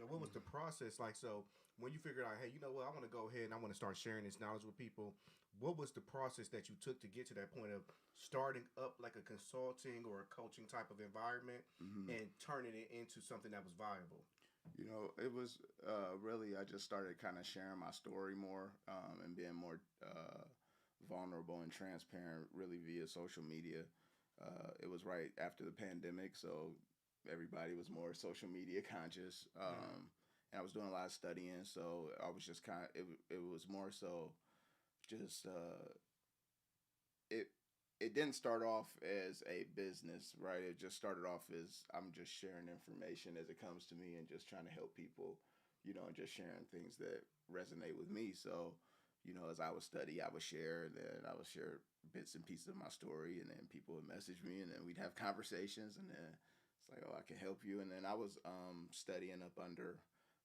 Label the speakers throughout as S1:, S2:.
S1: what was the process like? So when you figured out, hey, you know what, I want to go ahead and I want to start sharing this knowledge with people. What was the process that you took to get to that point of starting up like a consulting or a coaching type of environment
S2: Hmm.
S1: and turning it into something that was viable?
S2: It was really, I just started kind of sharing my story more and being more vulnerable and transparent, really via social media. It was right after the pandemic, so everybody was more social media conscious.
S1: Yeah.
S2: And I was doing a lot of studying, so I was just kind of, it was more so just it it didn't start off as a business, right? It just started off as I'm just sharing information as it comes to me and just trying to help people, and just sharing things that resonate with me. So, as I would study, I would share, and then I would share bits and pieces of my story, and then people would message me, and then we'd have conversations, and then it's like, oh, I can help you. And then I was studying up under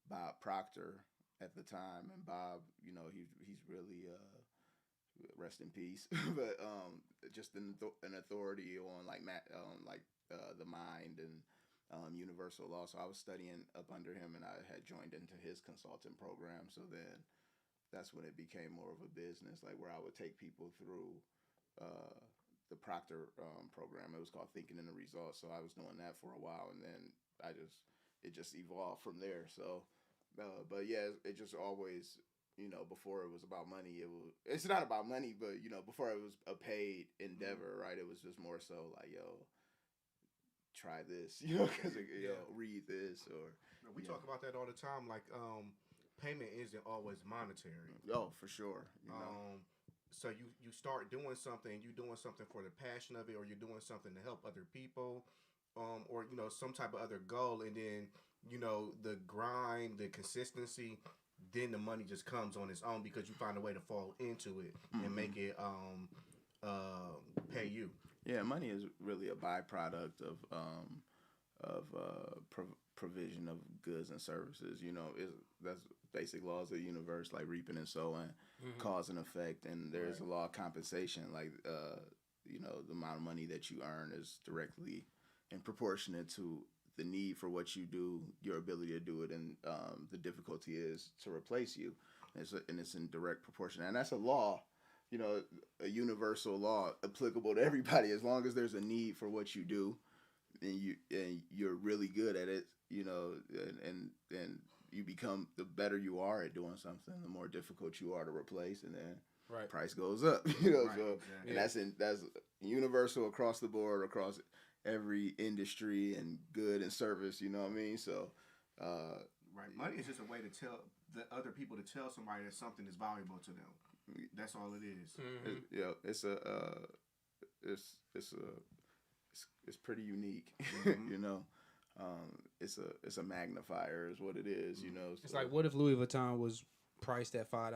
S2: Bob Proctor at the time, and Bob, he's really rest in peace. But just an authority on the mind and universal law. So I was studying up under him, and I had joined into his consulting program. So then that's when it became more of a business, like where I would take people through uh, the Proctor program. It was called Thinking in the Results. So I was doing that for a while, and then it just evolved from there. So, but yeah, it just always, before it was about money, it's not about money, but before it was a paid
S1: Mm-hmm.
S2: endeavor, right? It was just more so like, yo, try this, because
S1: Yeah.
S2: read this, or
S1: Now, we
S2: you know,
S1: talk about that all the time. Like, payment isn't always monetary.
S2: oh, for sure,
S1: Um, so you start doing something, you doing something for the passion of it, or you're doing something to help other people, or some type of other goal, and then the grind, the consistency, then the money just comes on its own because you find a way to fall into it and
S2: hmm
S1: make it pay you.
S2: yeah, money is really a byproduct of provision of goods and services. That's basic laws of the universe, like reaping and sowing,
S3: Mm-hmm.
S2: cause and effect, and there's
S1: Right.
S2: a law of compensation. Like the amount of money that you earn is directly and proportionate to the need for what you do, your ability to do it, and the difficulty is to replace you. And it's in direct proportion, and that's a law. A universal law applicable to everybody as long as there's a need for what you do and you're really good at it, and you become the better you are at doing something, the more difficult you are to replace, and then
S3: Right.
S2: price goes up.
S1: Right.
S2: So and
S1: Exactly.
S3: Yeah.
S2: that's universal across the board, across every industry and good and service. You know what I mean? So, uh,
S1: Right. Money is just a way to tell the other people to tell somebody that something is valuable to them. That's all it is.
S3: Mm-hmm.
S2: it's a it's a it's pretty unique.
S1: Mm-hmm.
S2: you know. It's a magnifier is what it is.
S3: It's
S2: So
S3: like, what if Louis Vuitton was priced at $5?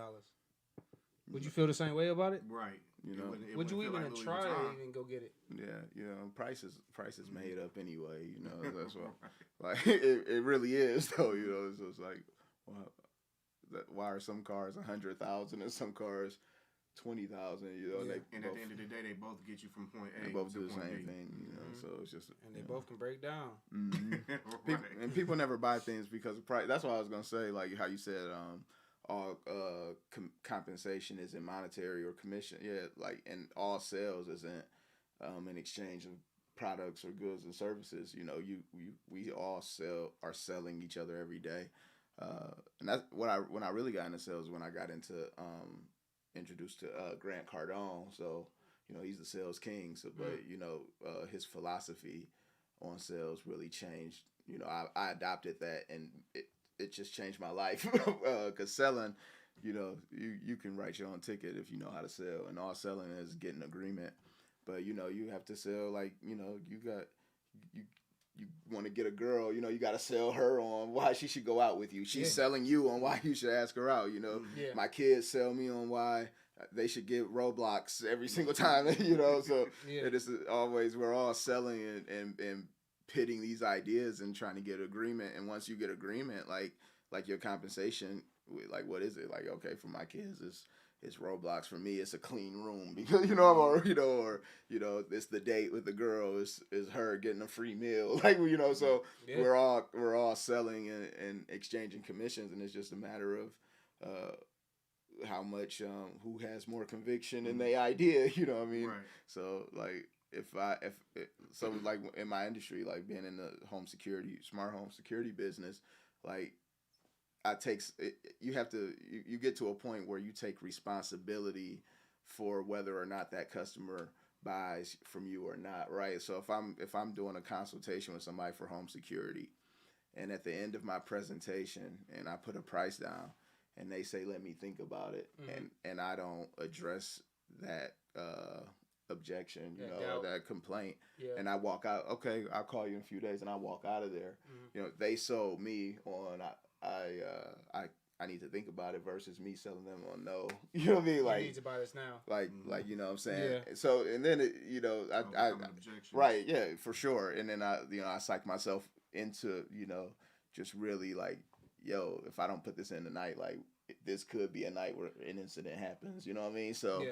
S3: Would you feel the same way about it?
S1: Right.
S2: you
S1: It
S2: know
S1: wouldn't. It
S3: Would
S1: wouldn't
S3: you
S1: feel
S3: even
S1: like Louis
S3: try to
S1: Vuitton.
S3: even go get it?
S2: Yeah, price is made up anyway. That's what
S1: Right.
S2: like it really is though. It's just like well, why are some cars 100,000 and some cars 20,000?
S3: Yeah.
S2: They
S1: And at the
S2: both
S1: end of the day, they both get you from point
S2: they
S1: A
S2: both
S1: to
S2: do the
S1: point
S2: same
S1: B.
S2: thing.
S3: Mm-hmm.
S2: So it's just
S3: And they both can break down.
S2: hmm People
S1: Right.
S2: and people never buy things because of price. That's what I was gonna say. Like how you said, all compensation isn't monetary or commission. Yeah, like and all sales isn't in exchange of products or goods and services. We all are selling each other every day, and that's when I really got into sales when I got into introduced to Grant Cardone. So he's the sales king. So
S3: Mm.
S2: but his philosophy on sales really changed. I adopted that and it just changed my life because selling. You can write your own ticket if you know how to sell, and all selling is getting agreement. But you have to sell like you you want to get a girl, you got to sell her on why she should go out with you. She's
S3: Yeah.
S2: selling you on why you should ask her out.
S1: Mm-hmm.
S3: Yeah.
S2: My kids sell me on why they should get Roblox every single time. So
S3: Yeah.
S2: it is always we're all selling and pitting these ideas and trying to get agreement. And once you get agreement, like your compensation, like what is it? Like okay, for my kids, it's Roblox. For me, it's a clean room because or it's the date with the girl. Is her getting a free meal, like So
S3: Yeah.
S2: we're all selling and exchanging commissions, and it's just a matter of how much who has more conviction in the idea. You know what I mean?
S1: Right.
S2: So like like in my industry, like being in the smart home security business, like you get to a point where you take responsibility for whether or not that customer buys from you or not, right? So if I'm doing a consultation with somebody for home security, and at the end of my presentation and I put a price down and they say let me think about it, and I don't address that objection, that complaint, and I walk out, okay, I'll call you in a few days, and I walk out of there, they sold me on I need to think about it versus me selling them on no. You know what I mean? Like,
S3: you need to buy this now.
S2: Like you know what I'm saying?
S3: Yeah.
S2: So and then I right, yeah, for sure. And then I psych myself into, just really like, yo, if I don't put this in tonight, like this could be a night where an incident happens, you know what I mean? So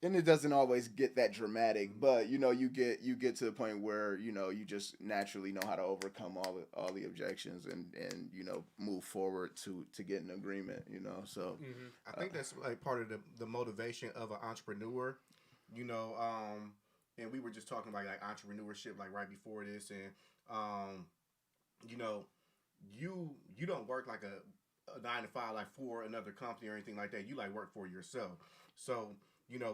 S2: and it doesn't always get that dramatic, but you get to the point where you just naturally know how to overcome all the objections and move forward to get an agreement. So
S1: I think that's like part of the motivation of an entrepreneur. And we were just talking about like entrepreneurship like right before this, and you don't work like a 9 to 5 like for another company or anything like that. You like work for yourself. So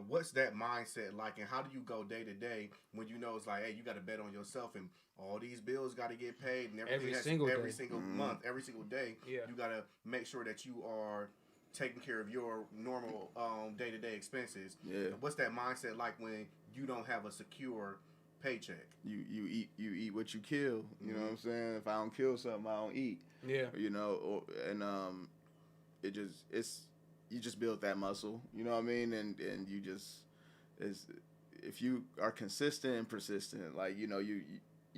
S1: what's that mindset like, and how do you go day to day when it's like, hey, you got to bet on yourself, and all these bills got to get paid, and everything every single month, every single day, you got to make sure that you are taking care of your normal day to day expenses.
S2: Yeah.
S1: What's that mindset like when you don't have a secure paycheck?
S2: You eat what you kill. You know what I'm saying? If I don't kill something, I don't eat.
S3: Yeah.
S2: You just build that muscle, you know what I mean? And if you are consistent and persistent, like, you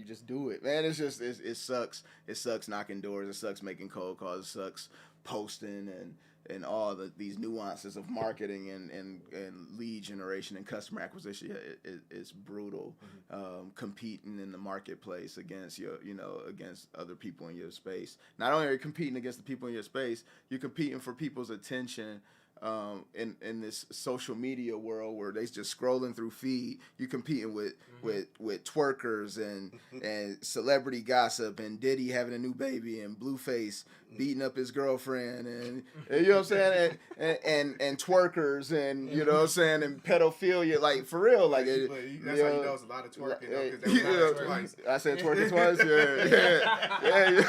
S2: just do it, man. It sucks. It sucks knocking doors. It sucks making cold calls. It sucks posting and all these nuances of marketing and lead generation and customer acquisition. It's brutal. Competing in the marketplace against against other people in your space. Not only are you competing against the people in your space, you're competing for people's attention. In this social media world where they just scrolling through feed, you competing with twerkers and celebrity gossip and Diddy having a new baby and Blueface beating up his girlfriend and you know what I'm saying, and twerkers and you know what I'm saying, and pedophilia, like for real, like
S1: that's how you know it's a lot of twerking.
S2: I said twerking twice, yeah.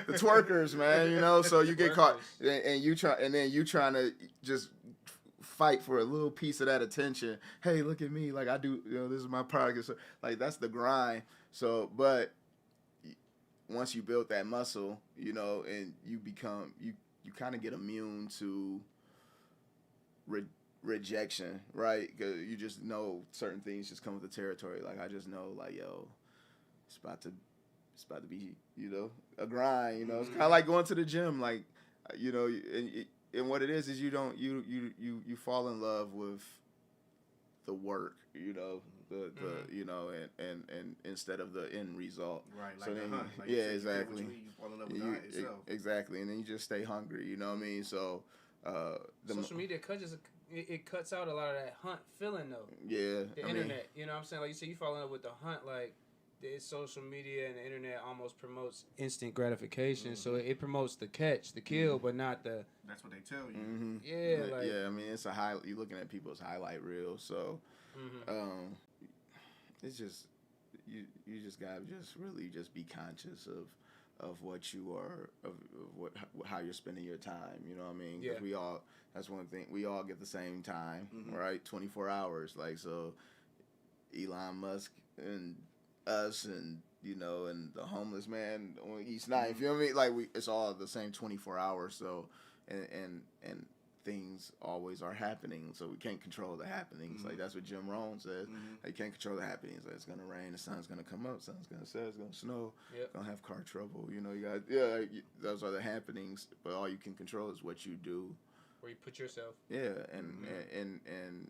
S2: The twerkers, man, so you get caught and you trying to just fight for a little piece of that attention. Hey, look at me, like I do, this is my product. So, like that's the grind. So, but once you build that muscle, and you become you kind of get immune to rejection, right? Because you just know certain things just come with the territory. Like I just know, like yo, it's about to be, a grind. It's kind of like going to the gym, like and what it is you fall in love with the work, and instead of the end result.
S1: Right, like
S2: so
S1: the
S2: then,
S1: hunt. Like
S2: yeah, exactly.
S1: You fall in love with the hunt itself.
S2: Exactly, and then you just stay hungry. You know what I mean? So
S3: social media cuts out a lot of that hunt feeling though.
S2: Yeah,
S3: the internet. You know what I'm saying? Like you say, you fall in love with the hunt. Like the social media and the internet almost promotes instant gratification. So it promotes the catch, the kill, but not the.
S1: That's what they tell you.
S3: Yeah,
S2: I mean, it's you're looking at people's highlight reel. So, it's just you just gotta just really just be conscious of what you are, of how you're spending your time. You know what I mean? Because that's one thing, we all get the same time, right? 24 hours. Like, so Elon Musk and us and and the homeless man on East 9th, you know what I mean? Like it's all the same 24 hours. So and things always are happening, so we can't control the happenings. Like that's what Jim Rohn says. Like, you can't control the happenings. Like, it's gonna rain, the sun's gonna come up, sun's gonna set, it's gonna snow, gonna have car trouble. You got those are the happenings. But all you can control is what you do
S3: where you put yourself.
S2: Yeah, and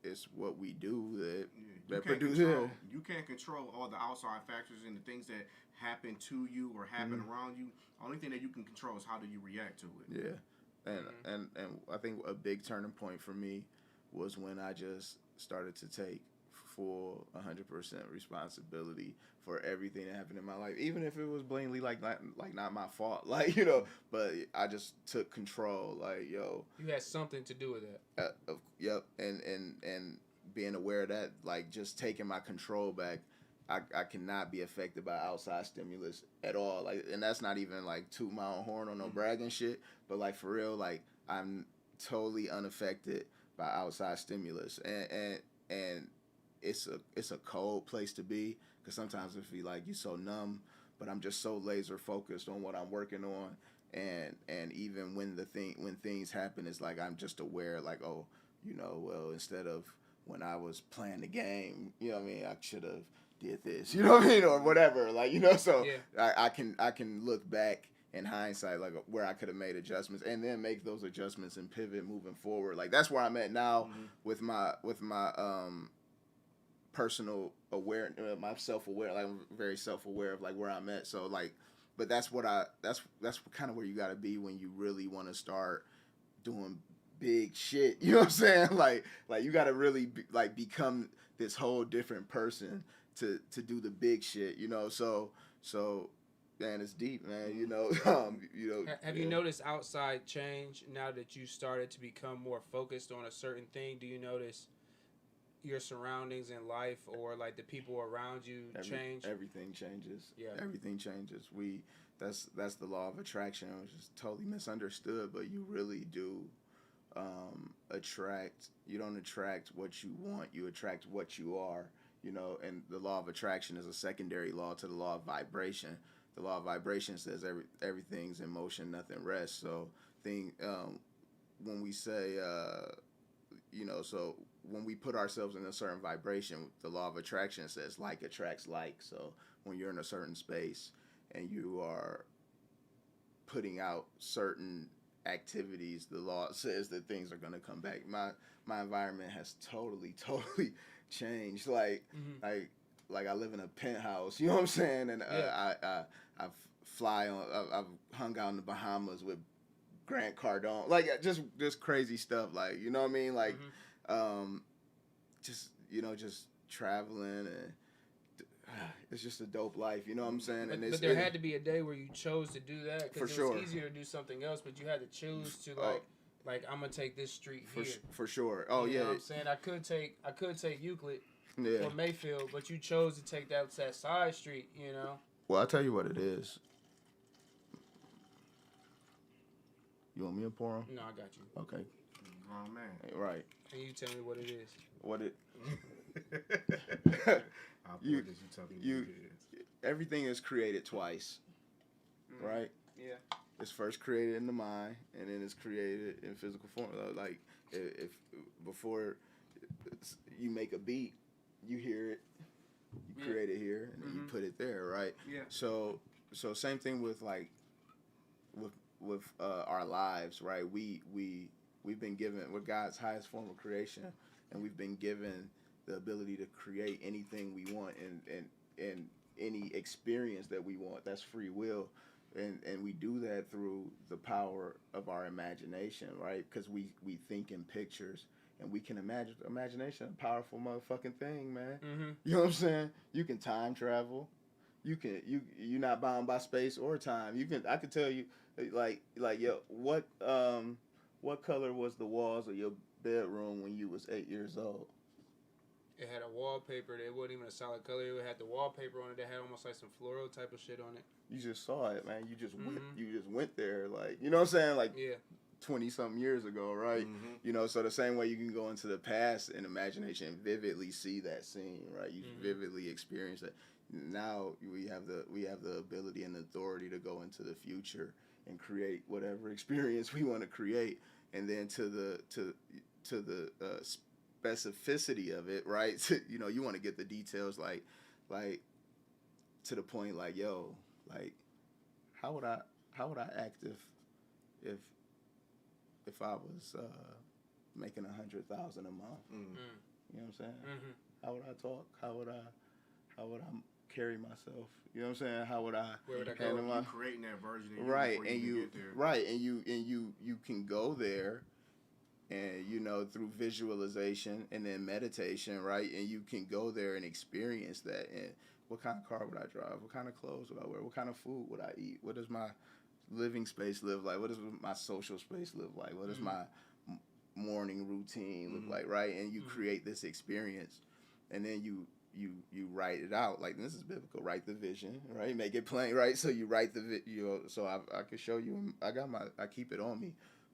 S2: it's what we do that
S1: can't
S2: produces.
S1: control, you can't control all the outside factors and the things that happen to you or happen around you. Only thing that you can control is how do you react to it.
S2: Yeah, and I think a big turning point for me was when I just started to take full 100% responsibility for everything that happened in my life, even if it was blatantly like not my fault, like, you know, but I just took control, like, yo,
S3: You had something to do with that.
S2: yep, and being aware of that, like, just taking my control back. I cannot be affected by outside stimulus at all, like, and that's not even like toot my own horn or no bragging shit, but like for real, like I'm totally unaffected by outside stimulus, and it's a cold place to be, because sometimes it feel like you're so numb, but I'm just so laser focused on what I'm working on, and even when things happen, it's like I'm just aware, like, oh, you know, well, instead of when I was playing the game, you know what I mean, I should have did this, you know what I mean, or whatever, like, you know, so yeah. I can look back in hindsight, like, where I could have made adjustments, and then make those adjustments and pivot moving forward. Like, that's where I'm at now with my personal aware, my self-aware, like, I'm very self-aware of like where I'm at. So like, but that's kind of where you got to be when you really want to start doing big shit. You know what I'm saying? Like you got to really become this whole different person to do the big shit. You know, so man, it's deep, man. You know,
S3: Have you noticed outside change now that you started to become more focused on a certain thing? Do you notice your surroundings in life or like the people around you change?
S2: Everything changes.
S3: Yeah.
S2: Everything changes. That's the law of attraction, which is totally misunderstood, but you really do attract. You don't attract what you want, you attract what you are, you know, and the law of attraction is a secondary law to the law of vibration. The law of vibration says everything's in motion, nothing rests. So when we say you know, so when we put ourselves in a certain vibration, the law of attraction says like attracts like. So when you're in a certain space and you are putting out certain activities, the law says that things are going to come back. My environment has totally changed. Like I live in a penthouse, you know what I'm saying? And I fly on. I've hung out in the Bahamas with Grant Cardone, like just crazy stuff, like, you know what I mean, like just, you know, just traveling, and it's just a dope life, you know what I'm saying?
S3: But there had to be a day where you chose to do that, because it was easier to do something else, but you had to choose to like I'm gonna take this street here.
S2: For sure. Oh, you know
S3: what I'm saying? I could take Euclid or Mayfield, but you chose to take that side street, you know.
S2: Well, I'll tell you what it is. You want me to pour them?
S3: No, I got you.
S2: Okay.
S1: Wrong man.
S2: Right.
S3: And you tell me what it is.
S2: What it?
S1: I'll pour this. You tell me what it is.
S2: Everything is created twice, right?
S3: Yeah.
S2: It's first created in the mind, and then it's created in physical form. Like if before you make a beat, you hear it, you create it here, and then you put it there, right?
S3: Yeah.
S2: So same thing with with our lives, right? We've been given, we're God's highest form of creation, and we've been given the ability to create anything we want and any experience that we want. That's free will, and we do that through the power of our imagination, right? Because we think in pictures, and we can imagine. Imagination, a powerful motherfucking thing, man. You know what I'm saying? You can time travel. You're not bound by space or time. I could tell you, like yo, what color was the walls of your bedroom when you was 8 years old?
S3: It had a wallpaper. It wasn't even a solid color. It had the wallpaper on it that had almost like some floral type of shit on it.
S2: You just saw it, man. You just went there, like, you know what I'm saying? Like 20-something years ago, right? You know, so the same way you can go into the past in imagination and vividly see that scene, right? You vividly experience that. Now we have the ability and authority to go into the future and create whatever experience we want to create, and then to the specificity of it, right? You know, you want to get the details, like to the point, like, yo, like how would I act if if I was making 100,000 a month. You know what I'm saying? How would I talk? How would I carry myself? You know what I'm saying? How would I?
S3: Where would I
S1: go?
S3: go?
S1: You creating that version of you
S2: right,
S1: before
S2: and
S1: you
S2: you
S1: get there.
S2: right, and you can go there, and through visualization and then meditation, right, and you can go there and experience that. And what kind of car would I drive? What kind of clothes would I wear? What kind of food would I eat? What does my living space live like? What does my social space live like? What does my morning routine look like, right? And you create this experience, and then you write it out. Like, this is biblical. Write the vision, right? Make it plain, right? So you write the so I could show you. I keep it on me.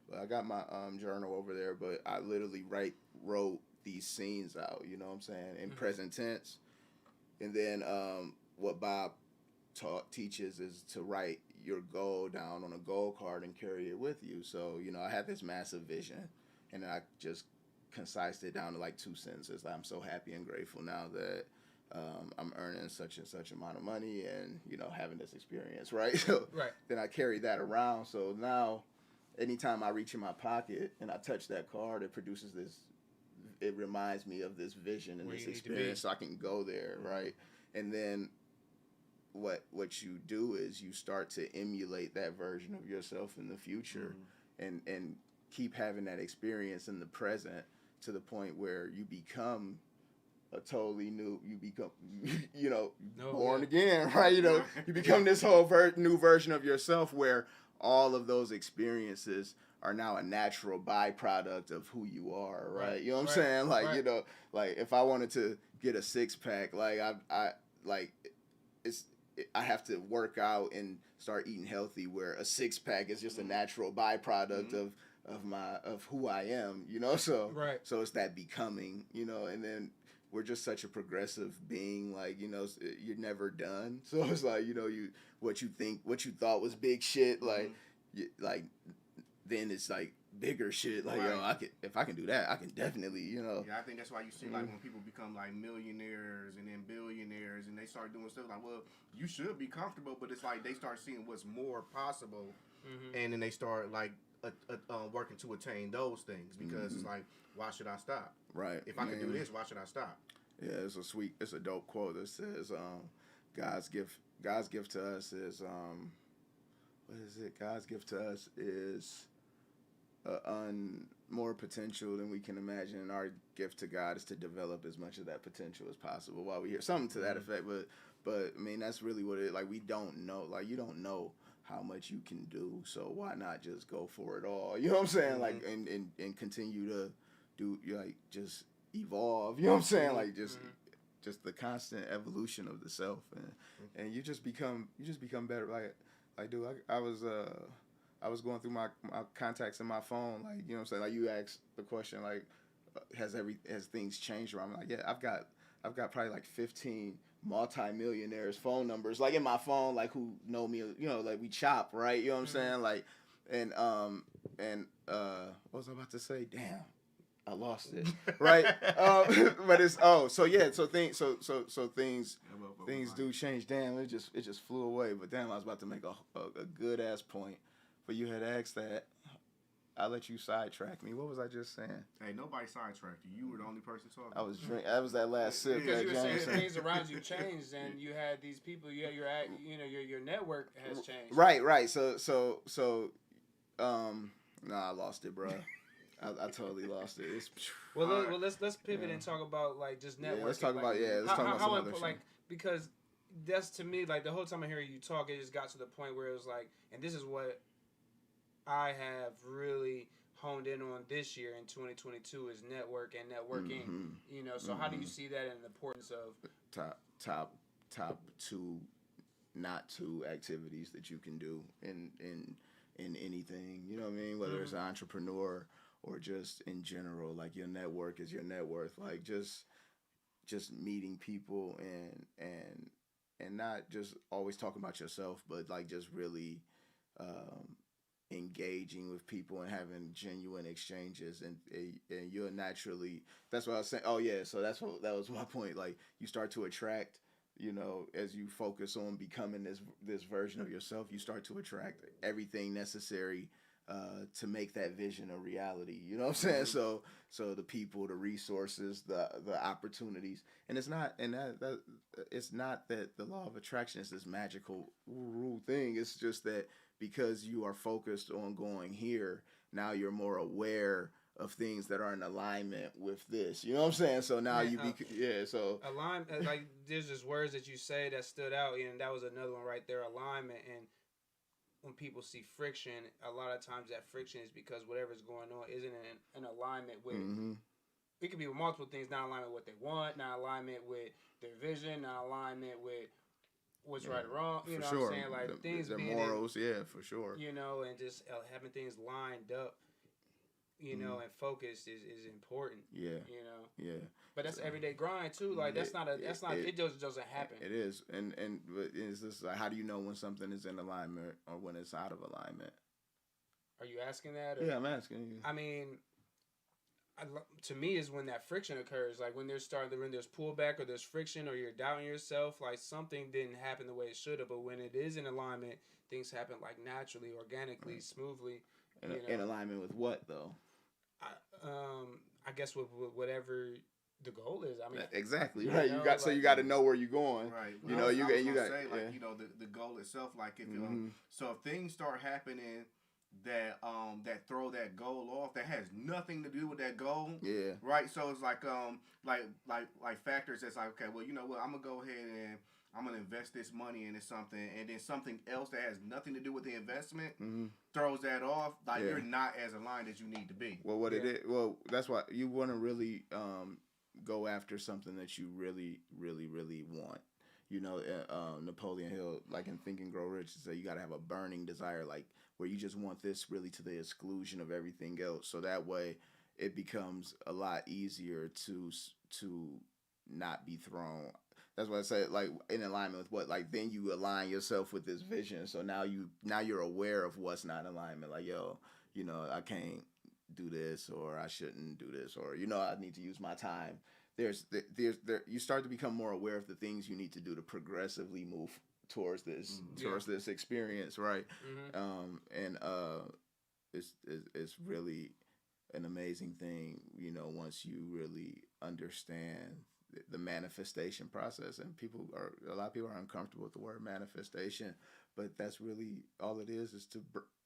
S2: But I got my journal over there, but I literally wrote these scenes out. You know what I'm saying, in present tense. And then what Bob teaches is to write your goal down on a goal card and carry it with you. So I had this massive vision, and I just concised it down to like 2 sentences. I'm so happy and grateful now that I'm earning such and such amount of money, and having this experience, right? So then I carry that around. So now, anytime I reach in my pocket and I touch that card, it produces this. It reminds me of this vision and this experience, so I can go there, right? And then what you do is you start to emulate that version of yourself in the future, and keep having that experience in the present to the point where you become a totally new. You become, born again, right? You become this whole new version of yourself where all of those experiences are now a natural byproduct of who you are, right? You know what I'm saying? Like, like if I wanted to get a 6-pack, like I have to work out and start eating healthy, where a 6-pack is just a natural byproduct of who I am, so it's that becoming, and then we're just such a progressive being, like, you're never done. So it's like, what you thought was big shit, like, then it's like bigger shit. Like, if I can do that, I can definitely,
S1: Yeah, I think that's why you see, like, when people become, like, millionaires and then billionaires and they start doing stuff, like, well, you should be comfortable, but it's like they start seeing what's more possible, and then they start, like, working to attain those things, because it's like, why should I stop?
S2: Right.
S1: If I can do this, why should I stop?
S2: Yeah, it's a dope quote that says, God's gift to us is, what is it? God's gift to us is more potential than we can imagine, and our gift to God is to develop as much of that potential as possible while we hear something to that effect. But I mean, that's really what it, like, we don't know, like, you don't know how much you can do, so why not just go for it all? You know what I'm saying? Like, and continue to do, like, just evolve. You know what I'm saying? Like, just the constant evolution of the self, and you just become better. Like, dude, I was going through my contacts in my phone, like, you know what I'm saying? Like, you asked the question, like, has things changed around? I'm like, yeah, I've got probably like 15 multi-millionaires' phone numbers, like, in my phone, like, who know me, like, we chop, right? You know what I'm saying? Like, and what was I about to say? Damn, I lost it. Right? But it's things do change. Damn, it just flew away. But damn, I was about to make a good ass point. But you had asked that. I let you sidetrack me. What was I just saying?
S1: Hey, nobody sidetracked you. You were the only person talking.
S2: I was drinking. That was that last sip.
S3: Because you were saying things around you changed, and you had these people. Your network has changed.
S2: Right. So, I lost it, bro. I totally lost it.
S3: Let's pivot and talk about, like, just networking.
S2: Yeah, let's talk about some other shit.
S3: Like, because that's, to me, like, the whole time I hear you talk, it just got to the point where it was like, and this is what I have really honed in on this year in 2022 is networking. So how do you see that in the importance of
S2: top two, not two activities that you can do in anything? You know what I mean? Whether it's an entrepreneur or just in general, like, your network is your net worth. Like, just meeting people and not just always talking about yourself, but, like, just really engaging with people and having genuine exchanges, and you're naturally, that's what I was saying. Oh yeah, so that was my point. Like, you start to attract, as you focus on becoming this version of yourself, you start to attract everything necessary to make that vision a reality. You know what I'm saying? Mm-hmm. So the people, the resources, the opportunities, and it's not it's not that the law of attraction is this magical rule thing. It's just that because you are focused on going here, now you're more aware of things that are in alignment with this. You know what I'm saying? So now so
S3: alignment, like there's just words that you say that stood out, and that was another one right there, alignment. And when people see friction, a lot of times that friction is because whatever's going on isn't in alignment with. Mm-hmm. It could be with multiple things, not alignment with what they want, not alignment with their vision, not alignment with what's right or wrong. You know what I'm saying? Like things
S2: their morals, for sure.
S3: You know, and just having things lined up. You know, and focus is important.
S2: Yeah.
S3: You know.
S2: Yeah.
S3: But that's everyday grind too. Like it just doesn't happen.
S2: It is, but it's just like, how do you know when something is in alignment or when it's out of alignment?
S3: Are you asking that? Or?
S2: Yeah, I'm asking you.
S3: I mean, to me, is when that friction occurs. Like when there's pullback or there's friction or you're doubting yourself. Like something didn't happen the way it should have. But when it is in alignment, things happen like naturally, organically, smoothly.
S2: In alignment with what though?
S3: I guess with whatever the goal is. I mean,
S2: exactly right. You got to know where you're going.
S1: Right.
S2: Well, you know, you got
S1: say, like, you know, the goal itself. Like if so if things start happening that throw that goal off, that has nothing to do with that goal.
S2: Yeah.
S1: Right. So it's like factors that's like, okay, well, you know what, I'm gonna go ahead and I'm going to invest this money into something, and then something else that has nothing to do with the investment throws that off. Like you're not as aligned as you need to be.
S2: Well, that's why you want to really go after something that you really, really, really want. You know, Napoleon Hill, like in Think and Grow Rich, said you got to have a burning desire, like where you just want this really to the exclusion of everything else. So that way it becomes a lot easier to not be thrown. That's what I said, like in alignment with what, like then you align yourself with this vision. So now you're aware of what's not in alignment. Like, yo, you know, I can't do this, or I shouldn't do this, or you know, I need to use my time. You start to become more aware of the things you need to do to progressively move towards this this experience, right? It's really an amazing thing, you know, once you really understand the manifestation process. And a lot of people are uncomfortable with the word manifestation, but that's really all it is to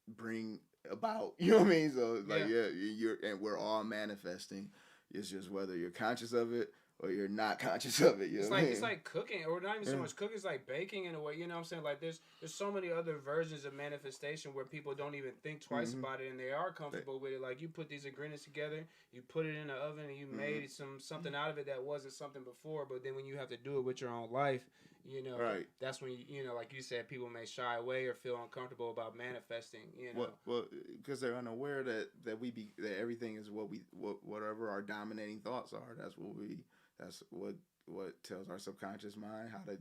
S2: bring about, you know what I mean? So like, and we're all manifesting. It's just whether you're conscious of it or you're not conscious of it. You know what I mean?
S3: It's like cooking, or not even so much cooking. It's like baking in a way. You know what I'm saying? Like there's so many other versions of manifestation where people don't even think twice about it, and they are comfortable with it. Like you put these ingredients together, you put it in the oven, and you made something out of it that wasn't something before. But then when you have to do it with your own life, you know, that's when you know, like you said, people may shy away or feel uncomfortable about manifesting. You know,
S2: well, because they're unaware that everything is whatever our dominating thoughts are. That's what tells our subconscious mind how to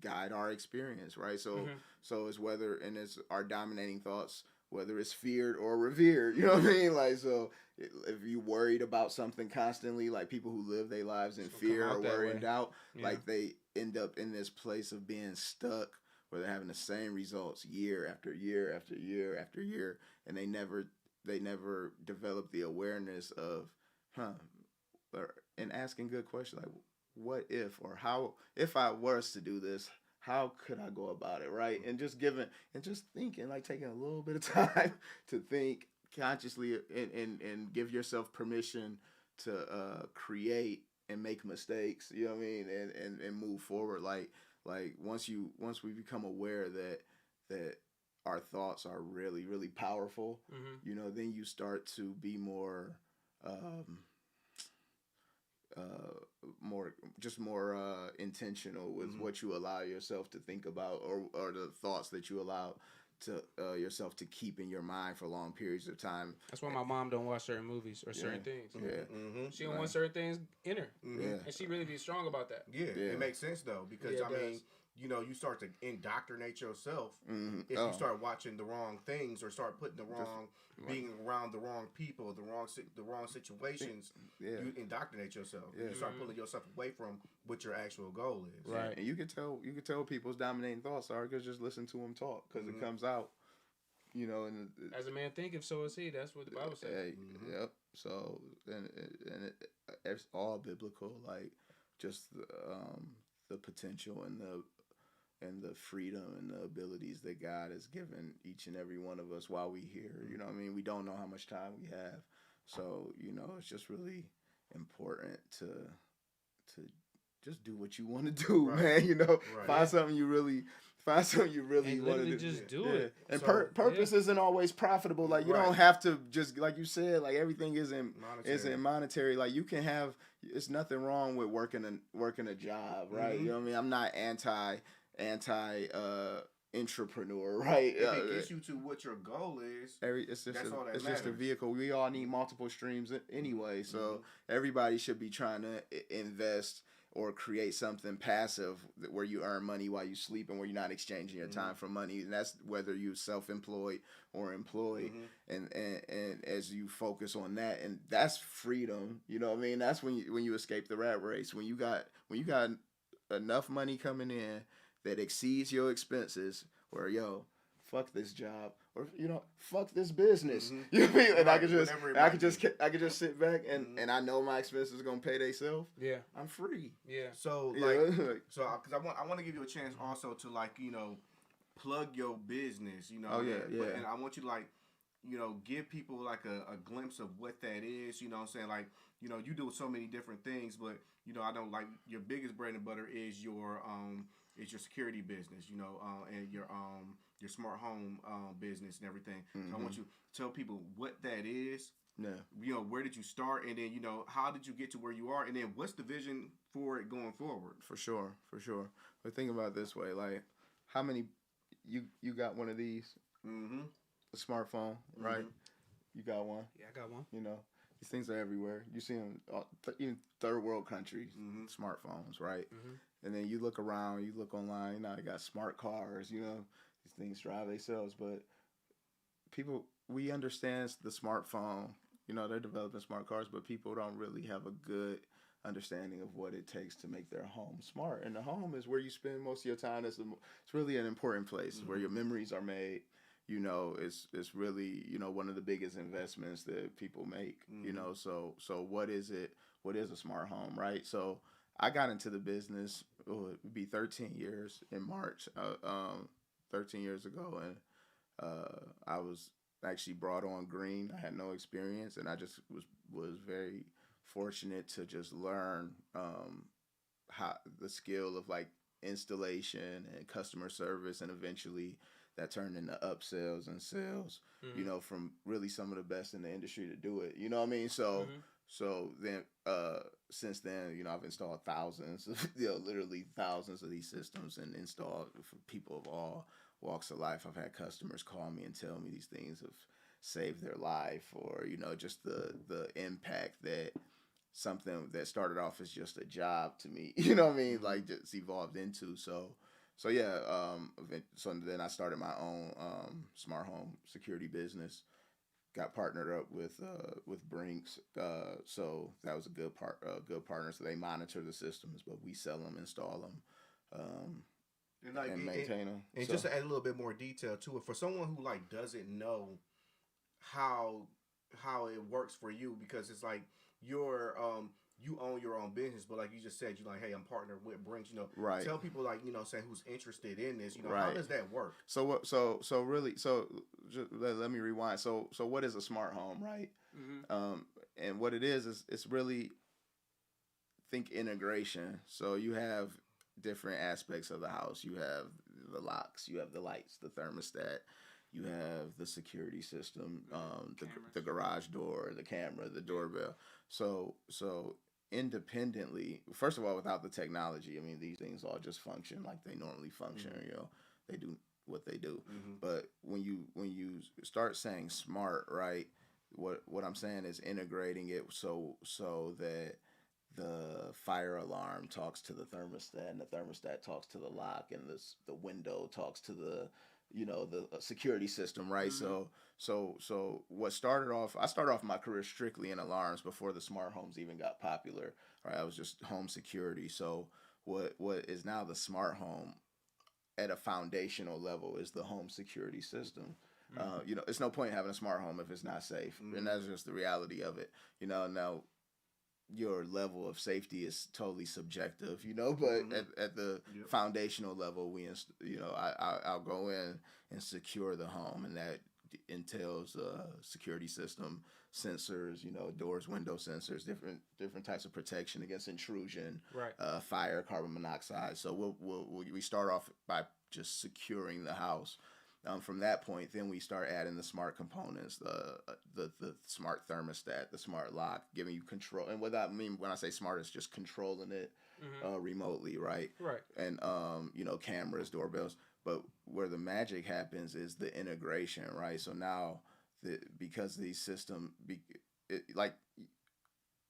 S2: guide our experience, right? So so it's it's our dominating thoughts, whether it's feared or revered, you know what I mean? Like, so if you worried about something constantly, like people who live their lives in fear or worry and doubt, like they end up in this place of being stuck where they're having the same results year after year after year after year, and they never develop the awareness of, and asking good questions like, what if, or how, if I was to do this, how could I go about it, right? And just thinking, like taking a little bit of time to think consciously and give yourself permission to create and make mistakes, you know what I mean, and move forward. Like once we become aware that our thoughts are really, really powerful, you know, then you start to be more intentional with what you allow yourself to think about, or the thoughts that you allow to yourself to keep in your mind for long periods of time.
S3: That's why my mom don't watch certain movies or certain things. She don't want certain things in her, and she really be strong about that.
S1: It makes sense though, because I mean, you know, you start to indoctrinate yourself if you start watching the wrong things or start putting being around the wrong people, the wrong situations. You indoctrinate yourself. You start pulling yourself away from what your actual goal is.
S2: Right, and you can tell people's dominating thoughts are because just listen to them talk, because it comes out you know,
S3: as a man thinketh, so is he. That's what the Bible says.
S2: Yep. So it's all biblical, like just the potential and the freedom and the abilities that God has given each and every one of us while we here. You know what I mean? We don't know how much time we have. So, you know, it's just really important to just do what you want to do, man. You know, find something you really want to do.
S3: Just do it.
S2: And purpose isn't always profitable. Like you don't have to just, like you said, like everything isn't monetary. Like you can have, it's nothing wrong with working a job, right? You know what I mean? I'm not anti entrepreneur, right?
S1: If it gets you to what your goal is,
S2: it's just a vehicle. We all need multiple streams anyway, so everybody should be trying to invest or create something passive where you earn money while you sleep and where you're not exchanging your time for money. And that's whether you're self-employed or employed. And as you focus on that, and that's freedom. You know what I mean? That's when you escape the rat race. When you got enough money coming in that exceeds your expenses, where fuck this job, or fuck this business. You know what I mean? And I could just sit back and I know my expenses are gonna pay themselves. Yeah, I'm free.
S1: Yeah. So because I want to give you a chance also to plug your business. And I want you to give people like a glimpse of what that is. You know what I'm saying? Like you do so many different things, but I know like your biggest bread and butter is your security business. And your smart home business and everything. So I want you to tell people what that is. Yeah. Where did you start, and then how did you get to where you are, and then what's the vision for it going forward?
S2: For sure. But think about it this way: like, how many you got one of these? A smartphone, right? You got one.
S3: Yeah, I got one.
S2: These things are everywhere. You see them in third world countries, smartphones, right? And then you look around, you look online. They got smart cars. These things drive themselves, but we understand the smartphone. They're developing smart cars, but people don't really have a good understanding of what it takes to make their home smart. And the home is where you spend most of your time. It's really an important place where your memories are made. It's really one of the biggest investments that people make. So what is it? What is a smart home, right? So I got into the business. It would be 13 years in March. 13 years ago, and I was actually brought on green. I had no experience, and I just was very fortunate to just learn how the skill of like installation and customer service, and eventually that turned into upsells and sales. From really some of the best in the industry to do it. You know what I mean? So then since then, I've installed thousands, literally thousands of these systems, and installed for people of all walks of life. I've had customers call me and tell me these things have saved their life, or just the impact that something that started off as just a job to me, like just evolved into. So then I started my own smart home security business. Got partnered up with Brinks, so that was a good partner. So they monitor the systems, but we sell them, install them, and maintain them.
S1: And just to add a little bit more detail to it, for someone who doesn't know how it works for you, because it's like you own your own business, but like you just said, you're like, hey, I'm partnered with Brinks.
S2: Right.
S1: Tell people saying who's interested in this. How does that work?
S2: So let me rewind. So what is a smart home, right? And what it is it's really, think integration. So you have different aspects of the house. You have the locks, you have the lights, the thermostat, you have the security system, the garage door, the camera, the doorbell. So independently, first of all, without the technology, I mean, these things all just function like they normally function. They do what they do. But when you start saying smart, right, what I'm saying is integrating it so that the fire alarm talks to the thermostat, and the thermostat talks to the lock, and the window talks to the security system, right? So what started off, I started off my career strictly in alarms before the smart homes even got popular, right? I was just home security. So what is now the smart home at a foundational level is the home security system, You know, it's no point in having a smart home if it's not safe, and that's just the reality of it. You know, now your level of safety is totally subjective, you know, but at the foundational level, I'll go in and secure the home, and that entails security system, sensors, you know, doors, window sensors, different types of protection against intrusion, fire, carbon monoxide. So we start off by just securing the house. From that point, then we start adding the smart components, the smart thermostat, the smart lock, giving you control. And what I mean when I say smart, it's just controlling it remotely, right?
S3: Right.
S2: And you know, cameras, doorbells. But where the magic happens is the integration, right? So now, because these systems, like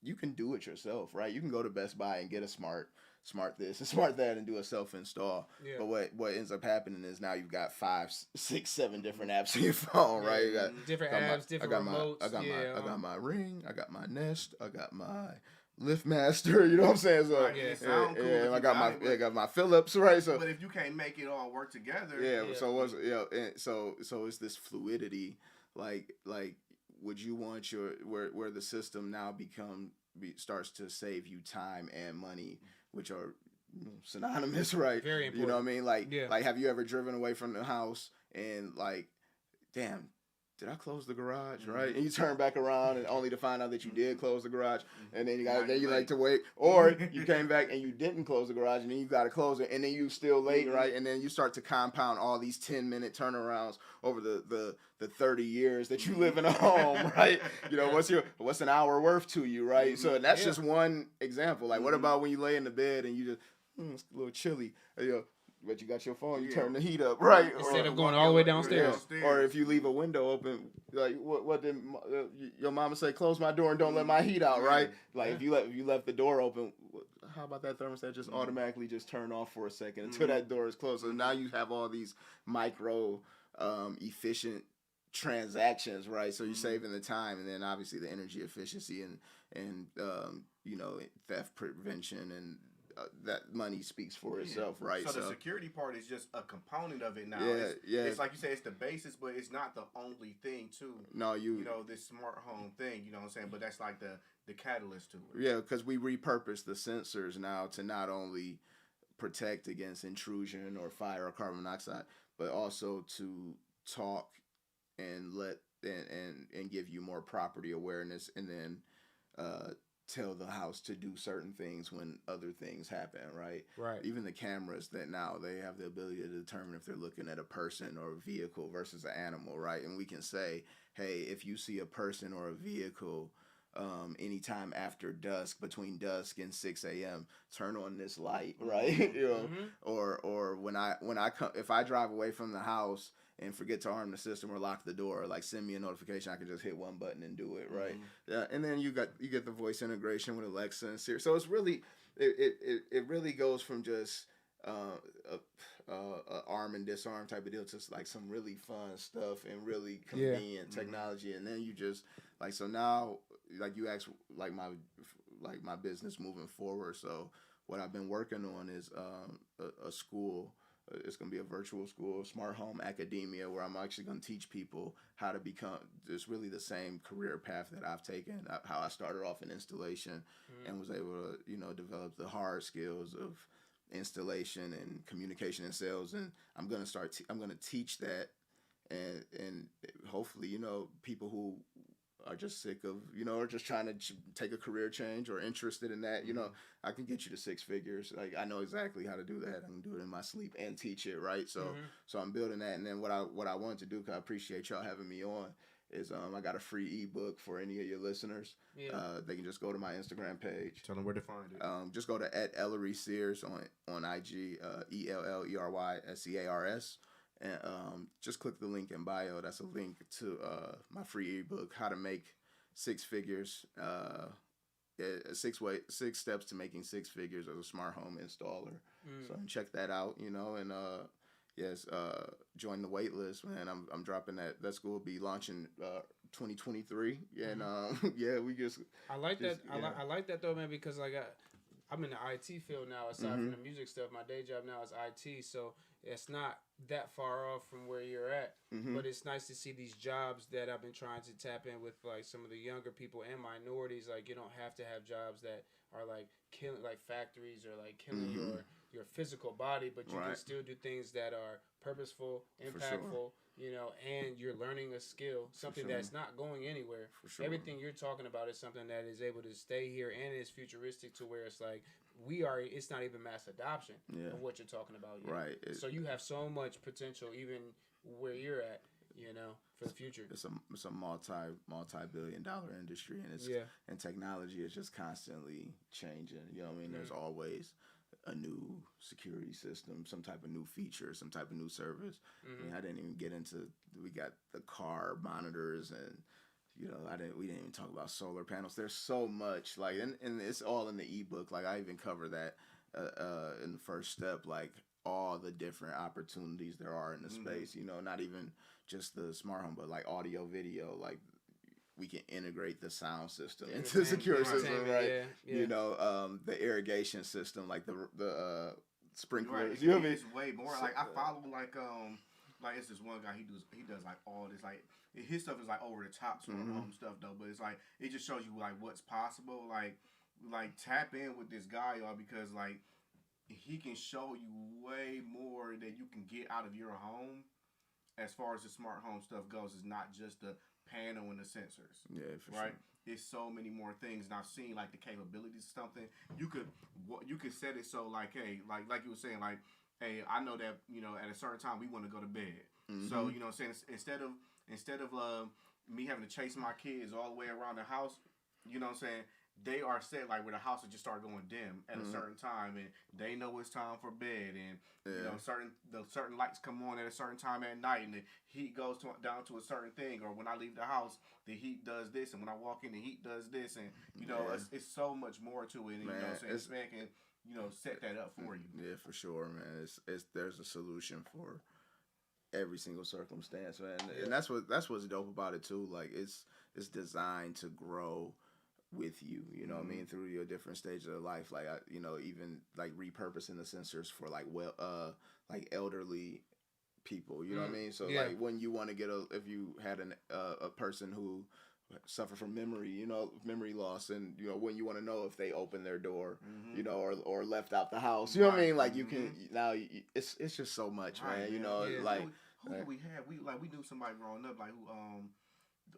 S2: you can do it yourself, right? You can go to Best Buy and get a smart this and smart that and do a self-install. Yeah. But what ends up happening is now you've got 5, 6, 7 different apps on your phone, right? You got
S3: different apps, different remotes.
S2: I got my Ring, I got my Nest, I got my LiftMaster, you know what I'm saying? So I got my Philips, right? So
S1: but if you can't make it all work together,
S2: so it's this fluidity, like would you want where the system now starts to save you time and money, which are synonymous, right?
S3: Very important.
S2: You know what I mean? Like have you ever driven away from the house and like, damn, did I close the garage, right? And you turn back around and only to find out that you did close the garage, and then you like to wait, or you came back and you didn't close the garage, and then you got to close it, and then you still late, right? And then you start to compound all these 10-minute turnarounds over the 30 years that you live in a home, right? You know, what's an hour worth to you, right? So that's just one example. Like, what about when you lay in the bed and you just it's a little chilly, you know? But you got your phone, you turn the heat up, right?
S3: Instead of going all the way downstairs.
S2: Or if you leave a window open, like what did your mama say? Close my door and don't let my heat out, right? Like if you left the door open, how about that thermostat just automatically just turn off for a second until that door is closed? So now you have all these micro efficient transactions, right? So you're saving the time, and then obviously the energy efficiency and you know, theft prevention and that money speaks for itself, right?
S1: So the security part is just a component of it now.
S2: Yeah,
S1: it's like you say, it's the basis, but it's not the only thing too.
S2: No,
S1: you know, this smart home thing, you know what I'm saying? But that's like the catalyst to it.
S2: Yeah, because we repurpose the sensors now to not only protect against intrusion or fire or carbon monoxide, but also to talk and and give you more property awareness, and then tell the house to do certain things when other things happen, right?
S3: Right.
S2: Even the cameras that now they have the ability to determine if they're looking at a person or a vehicle versus an animal, right? And we can say, hey, if you see a person or a vehicle anytime after dusk, between dusk and 6 a.m., turn on this light, right? You know, or when I come, if I drive away from the house and forget to arm the system or lock the door, like send me a notification, I can just hit one button and do it, right? And then you get the voice integration with Alexa and Siri. So it's really it really goes from just a arm and disarm type of deal to like some really fun stuff and really convenient technology. And then you just like, so now like you asked like my business moving forward. So what I've been working on is a school. It's going to be a virtual school, smart home academia, where I'm actually going to teach people how to become, it's really the same career path that I've taken, how I started off in installation and was able to, you know, develop the hard skills of installation and communication and sales. And I'm going to I'm going to teach that, and hopefully, you know, people who are just sick of, you know, or just trying to take a career change or interested in that, you know, I can get you to 6 figures. Like, I know exactly how to do that. I can do it in my sleep and teach it, right? So so I'm building that. And then what I want to do, because I appreciate y'all having me on, is I got a free ebook for any of your listeners. They can just go to my Instagram page.
S1: Tell them where to find it.
S2: Just go to @Ellery Sears on IG, ELLERYSEARS. And just click the link in bio. That's a link to my free ebook, How to Make 6 Figures, 6 steps to making 6 figures as a smart home installer. So check that out, you know, and join the wait list, man. I'm dropping that. That school will be launching 2023, and we just.
S3: I like that. I like that though, man, because like I'm in the IT field now. Aside from the music stuff, my day job now is IT. So it's not that far off from where you're at. But it's nice to see these jobs that I've been trying to tap in with, like some of the younger people and minorities. Like you don't have to have jobs that are like killing, like factories or like killing your physical body, but you can still do things that are purposeful, impactful. You know, and you're learning a skill, something that's not going anywhere. Everything you're talking about is something that is able to stay here and is futuristic to where it's like it's not even mass adoption of what you're talking about yet.
S2: Right.
S3: So you have so much potential even where you're at, you know, for the future.
S2: It's a multi-billion-dollar industry, and and technology is just constantly changing. You know what I mean? There's always a new security system, some type of new feature, some type of new service. I mean, I didn't even get into, we got the car monitors and, you know, we didn't even talk about solar panels. There's so much, like, and it's all in the ebook. Like, I even cover that in the first step, like all the different opportunities there are in the space, you know, not even just the smart home, but like audio, video, like we can integrate the sound system into the security system, right? You know, the irrigation system, like the sprinklers.
S1: You know what I mean? It's way more. Like I follow like it's this one guy, he does like all this, like his stuff is like over the top sort of home stuff though, but it's like it just shows you like what's possible. Like tap in with this guy, y'all, because like he can show you way more that you can get out of your home as far as the smart home stuff goes. It's not just the panel and the sensors. Yeah, for sure. It's so many more things, and I've seen like the capabilities of something. You could set it so like, hey, like you were saying, like, hey, I know that, you know, at a certain time we want to go to bed. So, you know what I'm saying, instead of me having to chase my kids all the way around the house, you know what I'm saying, they are set like where the house will just start going dim at a certain time, and they know it's time for bed, and you know certain lights come on at a certain time at night, and the heat goes down to a certain thing, or when I leave the house, the heat does this, and when I walk in, the heat does this, and you know it's so much more to it. And, you know what I'm saying, this man can, you know, set that up for you.
S2: Yeah, for sure, man. It's there's a solution for every single circumstance, man, and that's what's dope about it too. Like it's designed to grow with you, you know what I mean, through your different stages of life. Like, you know, even like repurposing the sensors for like like elderly people, you know what I mean. So like when you want to get if you had a person who suffer from memory loss, and you know when you want to know if they opened their door, you know, or left out the house, you know what I mean. Like you can now, it's just so much, man. You know, like
S1: who did we have? We knew somebody growing up like who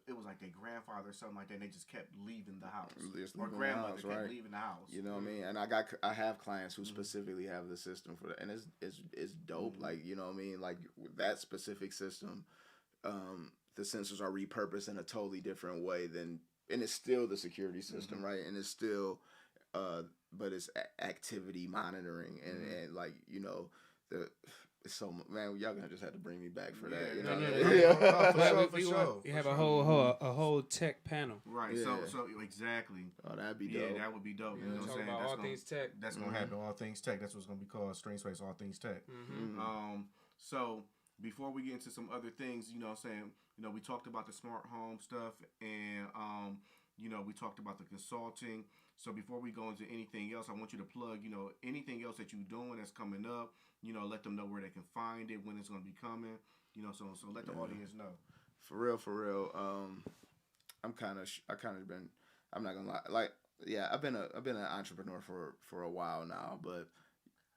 S1: it was like their grandfather or something like that, and they just kept leaving the house. Or grandmother kept leaving the house.
S2: You know what I mean? And I have clients who specifically have the system for that, and it's dope. Like, you know what I mean? Like that specific system, the sensors are repurposed in a totally different way and it's still the security system, right? And it's still, but it's activity monitoring and like, you know, it's so, man, y'all gonna just have to bring me back for that. You know?
S3: For sure. You have a whole tech panel.
S1: Right. Yeah. So exactly.
S2: Oh, that'd be dope.
S1: Yeah, that would be dope.
S3: You know what I'm saying? About all things tech.
S1: That's gonna happen. All things tech. That's what's gonna be called StreamSpace. All things tech. So before we get into some other things, you know what I'm saying, you know, we talked about the smart home stuff, and you know, we talked about the consulting. So before we go into anything else, I want you to plug, you know, anything else that you're doing that's coming up. You know, let them know where they can find it, when it's going to be coming. You know, so let the audience know.
S2: For real. I kind of been. I'm not gonna lie. Like, yeah, I've been an entrepreneur for a while now. But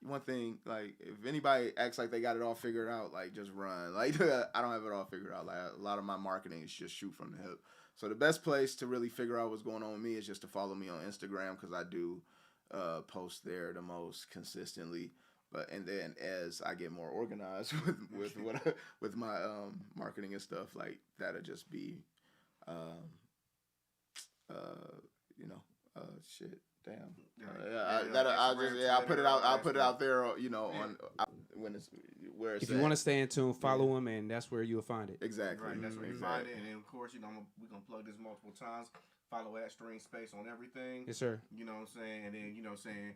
S2: one thing, like, if anybody acts like they got it all figured out, like, just run. Like, I don't have it all figured out. Like, a lot of my marketing is just shoot from the hip. So the best place to really figure out what's going on with me is just to follow me on Instagram, because I do post there the most consistently. And then as I get more organized with my marketing and stuff, like that'll just be, you know, shit. Damn. I'll put it out. I'll put it out there. You know, when it's where it's.
S3: If you want to stay in tune, follow him, and that's where you'll find it.
S2: Exactly.
S1: Right. That's where you find it, and then of course, you know, we're gonna plug this multiple times. Follow at StreamSpace on everything.
S3: Yes, sir.
S1: You know what I'm saying, and then you know what I'm saying.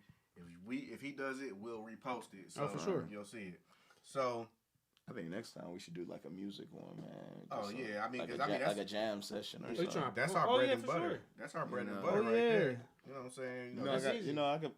S1: If he does it, we'll repost it. So,
S3: for sure.
S1: You'll see it. So,
S2: I think next time we should do like a music one, man.
S1: Yeah, I mean,
S2: like
S1: that's
S2: like a jam session or something.
S1: That's our bread and butter. Sure. That's our bread and butter right there. You know what I'm saying?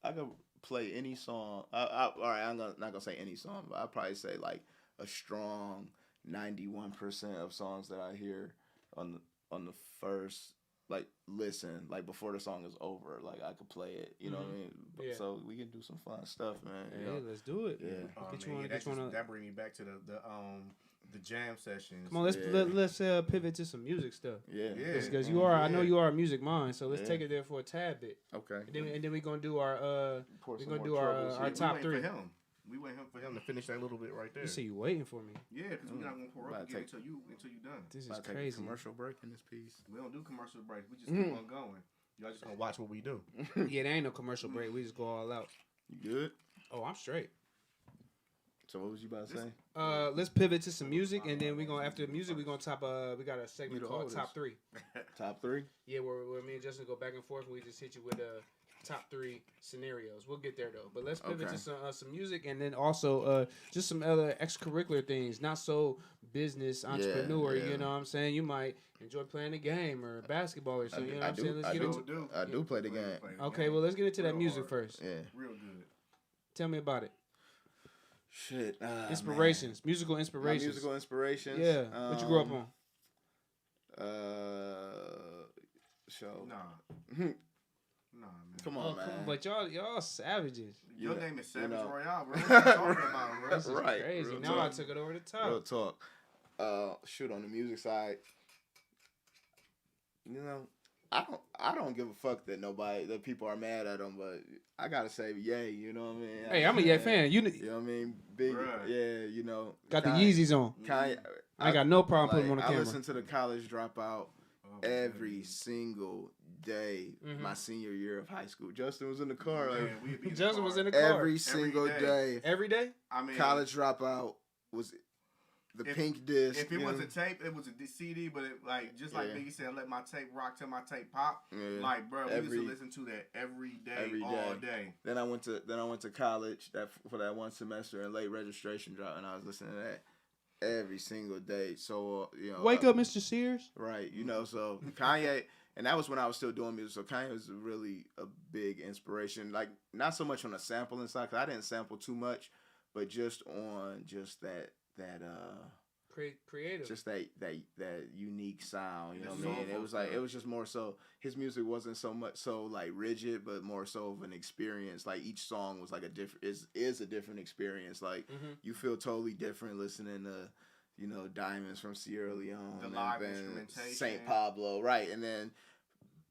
S2: I could play any song, all right, not gonna say any song, but I'd probably say like a strong 91% of songs that I hear on the first like listen, like before the song is over, like I could play it. You know what I mean?
S3: Yeah.
S2: So we can do some fun stuff, man.
S3: Hey, let's do it.
S2: Yeah.
S1: That brings me back to the jam sessions.
S3: Come on, let's pivot to some music stuff.
S2: Yeah.
S3: Because you are, I know you are a music mind, so let's take it there for a tad bit.
S2: Okay.
S3: And then we're gonna do our top three.
S1: We waiting for him to finish that little bit right there.
S3: You see, you waiting for me?
S1: Yeah, because we're not gonna pour up again until you done.
S3: This is
S2: Take
S3: crazy.
S2: a commercial break in this piece.
S1: We don't do commercial breaks. We just keep on going. Y'all just gonna watch what we do.
S3: Yeah, there ain't no commercial break. We just go all out.
S2: You good?
S3: Oh, I'm straight.
S2: So what was you about to say?
S3: Let's pivot to some music, and then after the music, we got a segment called Top 3.
S2: Top 3?
S3: Yeah, where me and Justin go back and forth, and we just hit you with top 3 scenarios. We'll get there though, but let's pivot to some music, and then also just some other extracurricular things, not so business entrepreneur.
S2: Yeah.
S3: You know what I'm saying? You might enjoy playing a game or basketball or something. You know what I'm saying? Let's get into.
S2: I do play the game.
S3: Okay, well let's get into that music first.
S2: Yeah,
S1: real good.
S3: Tell me about it.
S2: Shit.
S3: Inspirations, musical inspirations.
S2: My musical inspirations.
S3: Yeah. What you grew up on?
S2: Show.
S1: Nah, man.
S2: Come on, man.
S3: But y'all savages.
S1: Your name is Savage Royale, bro. What you talking about, bro?
S3: This is crazy.
S2: Real
S3: Now
S2: talk.
S3: I took it over the top.
S2: Real talk. Shoot, on the music side, you know, I don't give a fuck that people are mad at them, but I gotta say, yay, you know what I mean?
S3: Hey, I'm a Ye fan. You
S2: know what I mean? Big,
S1: Bruh.
S2: yeah, you know.
S3: Got the Yeezys on.
S2: Kanye,
S3: I got no problem putting them on the
S2: I
S3: camera.
S2: listen to the College Dropout every single day my senior year of high school. Justin was in the car. Like,
S3: Justin was in the car.
S2: every single day.
S3: Every day?
S1: I mean,
S2: College Dropout was the pink disc.
S1: If it was a tape, it was a CD, but it, like just like Biggie said, let my tape rock till my tape pop.
S2: Yeah.
S1: Like, bro, we used to listen to that every day, all day.
S2: Then I went to college for that one semester, and late registration dropped, and I was listening to that every single day. So you know,
S3: Wake up, Mr. Sears.
S2: Right, you know. So Kanye, and that was when I was still doing music. So Kanye was really a big inspiration. Like not so much on the sampling side, because I didn't sample too much, but just on that
S3: creative,
S2: just that unique sound, you know what I mean? It was just more so his music wasn't so much so like rigid, but more so of an experience. Like each song was like is a different experience. Like you feel totally different listening to, you know, Diamonds from Sierra Leone,
S1: the live instrumentation,
S2: Saint Pablo, right? And then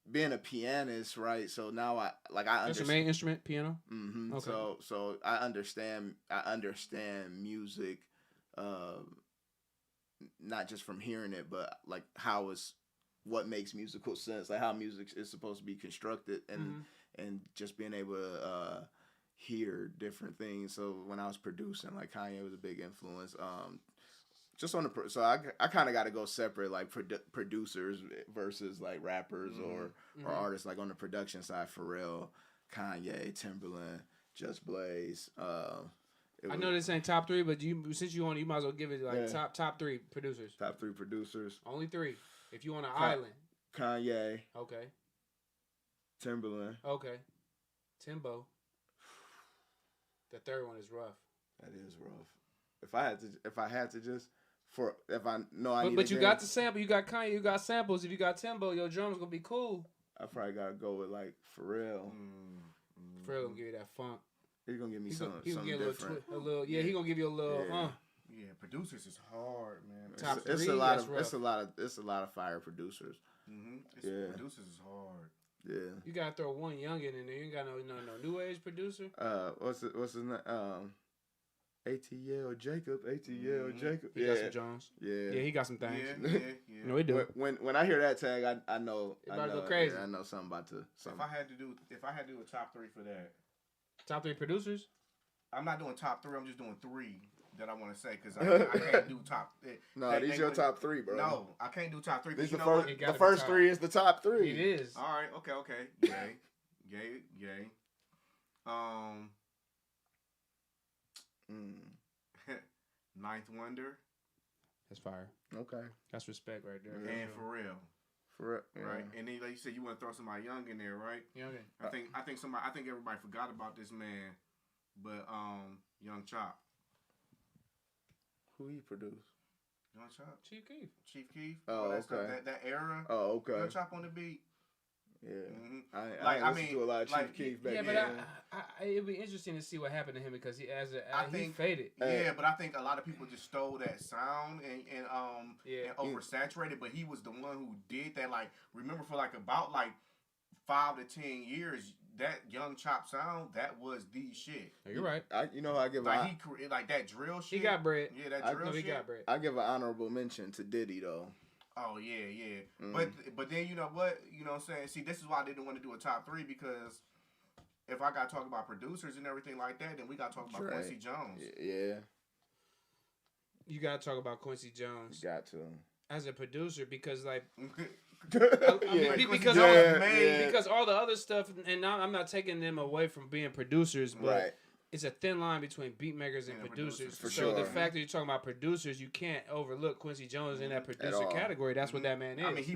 S2: being a pianist, right? So now I understand.
S3: That's your main instrument, piano.
S2: Mm-hmm.
S3: Okay.
S2: So I understand music, not just from hearing it, but like what makes musical sense, like how music is supposed to be constructed, and just being able to hear different things. So when I was producing, like Kanye was a big influence. Just on so I kind of got to go separate, like producers versus like rappers or artists. Like on the production side, Pharrell, Kanye, Timberland, Just Blaze.
S3: I know this ain't top 3, but since you might as well give it like top 3 producers.
S2: Top 3 producers.
S3: Only 3. If you on an island.
S2: Kanye.
S3: Okay.
S2: Timberland.
S3: Okay. Timbo. The third one is rough.
S2: That is rough. If I had to just.
S3: But you got the sample. You got Kanye. You got samples. If you got Timbo, your drums gonna be cool.
S2: I probably gotta go with like Pharrell.
S3: Pharrell gonna give you that funk.
S2: He's gonna give me something
S3: He gonna give
S2: different.
S3: a little. Yeah, he gonna give you a little.
S1: Yeah, producers is hard, man.
S3: Top 3.
S2: It's a lot of fire producers.
S1: Producers is hard.
S2: Yeah.
S3: You gotta throw one youngin in there. You ain't got no new age producer.
S2: What's his name? ATL Jacob. Jacob.
S3: He got some Jones.
S2: Yeah.
S3: Yeah, he got some things.
S1: Yeah.
S3: No, he do.
S2: When I hear that tag, I know.
S3: It about to go crazy.
S2: I know something about to.
S1: If I had to do a top 3 for that.
S3: Top 3 producers?
S1: I'm not doing top 3. I'm just doing 3 that I want to say because I can't do top.
S2: These your top 3, bro.
S1: No, I can't do top 3.
S2: These the first 3 is the top 3.
S3: It is.
S1: All right. Okay. Yay.
S3: Ninth Wonder. That's fire.
S2: Okay.
S3: That's respect right there.
S1: And Pharrell.
S2: For real.
S1: right? And then like you said, you want to throw somebody young in there, right?
S3: Youngin.
S1: I think everybody forgot about this man, but Young Chop.
S2: Who he produced?
S1: Young Chop.
S3: Chief Keef.
S1: Chief Keef.
S2: Oh,
S1: that
S2: okay.
S1: Stuff, that era.
S2: Oh, okay.
S1: Young Chop on the beat.
S2: Yeah.
S1: Mm-hmm.
S2: I listened to a lot of Chief Keef back then.
S3: Yeah, but it'd be interesting to see what happened to him because he faded.
S1: Yeah, but I think a lot of people just stole that sound and oversaturated. But he was the one who did that. Like, remember for like about like 5 to 10 years, that Young Chop sound, that was the shit.
S3: You're right.
S2: I give
S1: like that drill shit.
S3: He got bread.
S1: Yeah, that drill shit.
S3: He got bread.
S2: I give an honorable mention to Diddy though.
S1: Oh yeah. But then you know what? You know what I'm saying? See, this is why I didn't want to do a top 3 because if I gotta talk about producers and everything like that, then we gotta talk about Quincy Jones.
S2: Yeah.
S3: You gotta talk about Quincy Jones.
S2: You got to.
S3: As a producer, because like
S1: because
S3: all the other stuff, and now I'm not taking them away from being producers, but it's a thin line between beat makers and producers.
S2: For
S3: so the fact that you're talking about producers, you can't overlook Quincy Jones in that producer category. That's what that man is.
S1: I mean, he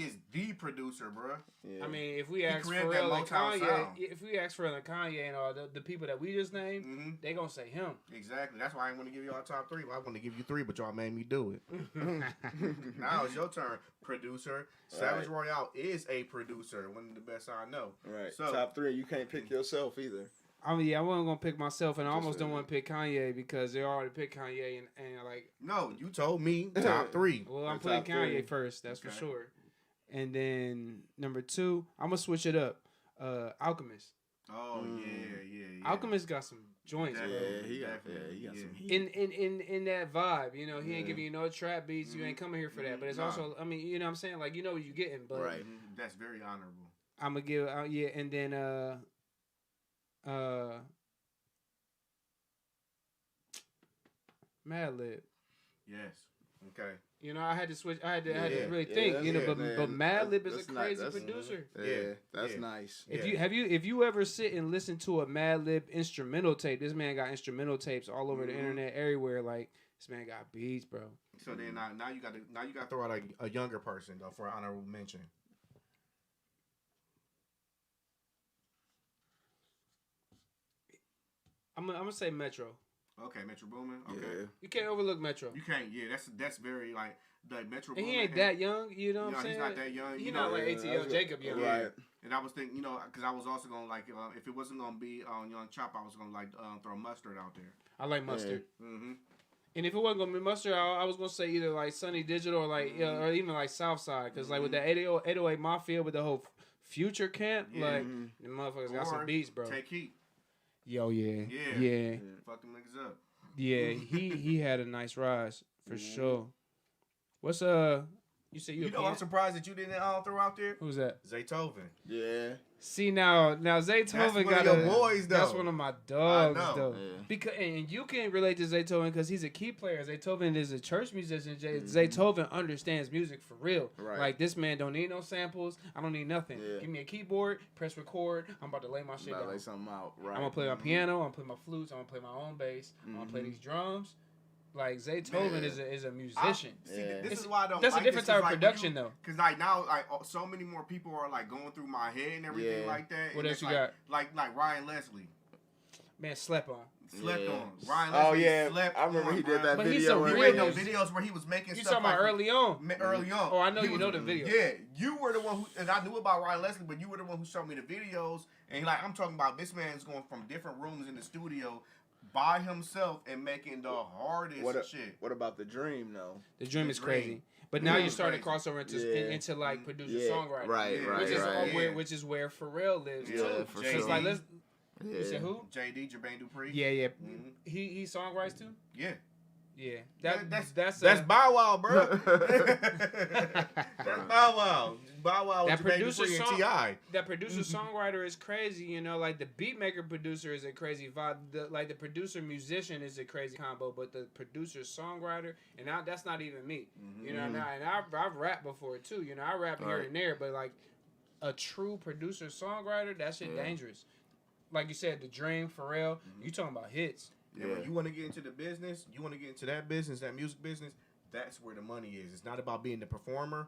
S1: is the producer, bro.
S3: Yeah. I mean, if we ask Pharrell and Kanye, and all the people that we just named, they gonna say him.
S1: Exactly. That's why I didn't want to give y'all top 3. Well, I want to give you 3, but y'all made me do it. Now it's your turn, producer. Savage Royale is a producer, one of the best I know.
S2: Right. So top 3, you can't pick yourself either.
S3: I wasn't gonna pick myself, and I almost don't want to pick Kanye because they already picked Kanye, and like.
S1: No, you told me top 3.
S3: Well, I'm putting Kanye first, that's for sure. And then number 2, I'm gonna switch it up. Alchemist.
S1: Oh yeah.
S3: Alchemist got some joints, bro.
S2: Yeah, he got some heat.
S3: In that vibe, you know, he ain't giving you no trap beats. You ain't coming here for that, but it's also, I mean, you know what I'm saying, like you know what you're getting, but
S1: that's very honorable.
S3: I'm gonna give and then Madlib.
S1: Yes. Okay.
S3: You know, I had to switch. I had to really think. But Madlib is a crazy producer.
S2: That's nice.
S3: If you ever sit and listen to a Madlib instrumental tape, this man got instrumental tapes all over the internet, everywhere. Like this man got beats, bro.
S1: So then now you got to throw out a younger person though for an honorable mention.
S3: I'm gonna say Metro.
S1: Okay, Metro Boomin. Okay,
S3: you can't overlook Metro.
S1: You can't. Yeah, that's very like Metro.
S3: And he ain't that young. You know what I'm saying?
S1: He's not that young.
S3: He's not like ATL Jacob young.
S1: Right. And I was thinking, you know, because I was also gonna like if it wasn't gonna be on Young Chop, I was gonna like throw Mustard out there.
S3: I like Mustard.
S1: Mm-hmm.
S3: And if it wasn't gonna be Mustard, I was gonna say either like Sunny Digital or like or even like Southside, because like with the 808 Mafia with the whole Future camp, like the motherfuckers got some beats, bro.
S1: Take Heat.
S3: Yo, yeah.
S1: Fuck them niggas up.
S3: Yeah, he had a nice rise for sure. What's you said you
S1: know I'm surprised that you didn't throw out there.
S3: Who's that?
S1: Zaytoven.
S2: Yeah.
S3: See now Zaytoven got
S1: your boys though.
S3: That's one of my dogs though.
S2: Yeah.
S3: Because and you can relate to Zaytoven because he's a key player. Zaytoven is a church musician. Zaytoven understands music for real.
S2: Right.
S3: Like this man don't need no samples. I don't need nothing.
S2: Yeah.
S3: Give me a keyboard, press record. I'm about to lay my shit down.
S2: Lay something out. Right.
S3: I'm gonna play my piano. I'm gonna play my flutes. I'm gonna play my own bass. I'm gonna play these drums. Like Zaytoven is a musician.
S1: This is why I don't.
S3: That's
S1: like
S3: a different type of production though.
S1: Because like now, like so many more people are like going through my head and everything like that.
S3: What else you
S1: like,
S3: got?
S1: Like Ryan Leslie.
S3: Man, slept on.
S1: Ryan Leslie slept
S2: I remember he did that
S3: but
S2: video.
S1: He made those videos where he was making
S3: you
S1: stuff.
S3: You talking about early on?
S1: Early on.
S3: Oh, I know you know the video.
S1: Yeah, you were the one who, and I knew about Ryan Leslie, but you were the one who showed me the videos. And like I'm talking about, this man's going from different rooms in the studio by himself and making the hardest shit.
S2: What about The Dream though?
S3: The Dream is crazy. But now you're starting to cross over into like producer songwriter.
S2: Right.
S3: Which is where Pharrell lives too.
S2: For
S3: sure. It's like you said who?
S1: JD, Jermaine Dupri.
S3: Yeah. He songwrites too?
S1: Yeah.
S3: Yeah. That's
S1: Bow Wow, bro. That's Bow Wow. Bow Wow with Jermaine Dupri and T.I.
S3: That producer songwriter is crazy, you know, like the beat maker producer is a crazy vibe. The producer musician is a crazy combo, but the producer songwriter, and that's not even me. You know, and I've rapped before too. You know, I rap here and there, but like a true producer songwriter, that shit dangerous. Like you said, The Dream, Pharrell, you talking about hits.
S1: Yeah, when you want to get into the business, you want to get into that business, that music business, that's where the money is. It's not about being the performer.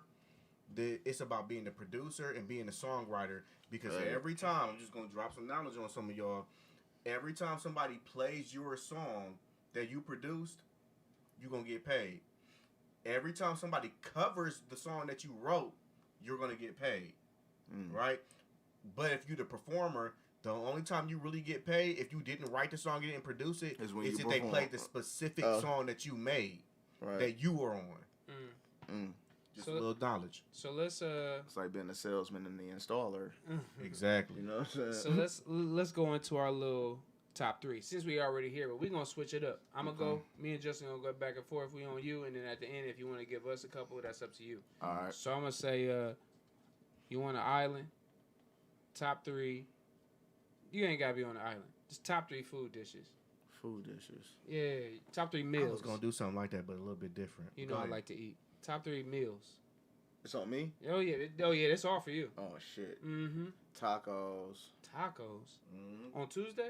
S1: It's about being the producer and being the songwriter. Because every time, I'm just gonna drop some knowledge on some of y'all. Every time somebody plays your song that you produced, you're gonna get paid. Every time somebody covers the song that you wrote, you're gonna get paid, right? But if you're the performer, the only time you really get paid if you didn't write the song, you didn't produce it, is if they played the specific song that you made, that you were on. Just a little knowledge.
S3: So let's
S2: it's like being a salesman and the installer.
S1: Exactly.
S2: You know what I'm saying?
S3: So let's go into our little top 3. Since we already here, but we're gonna switch it up. I'm gonna go. Me and Justin gonna go back and forth. We on you, and then at the end, if you want to give us a couple, that's up to you.
S2: All right.
S3: So I'm gonna say, you want an island? Top 3. You ain't gotta be on the island. Just top 3 food dishes.
S2: Food dishes.
S3: Yeah, top 3 meals.
S1: I was gonna do something like that, but a little bit different.
S3: You know I like to eat. Top 3 meals.
S2: It's on me?
S3: Oh yeah, that's all for you.
S2: Oh shit.
S3: Mm-hmm.
S2: Tacos.
S3: Mm-hmm. On Tuesday?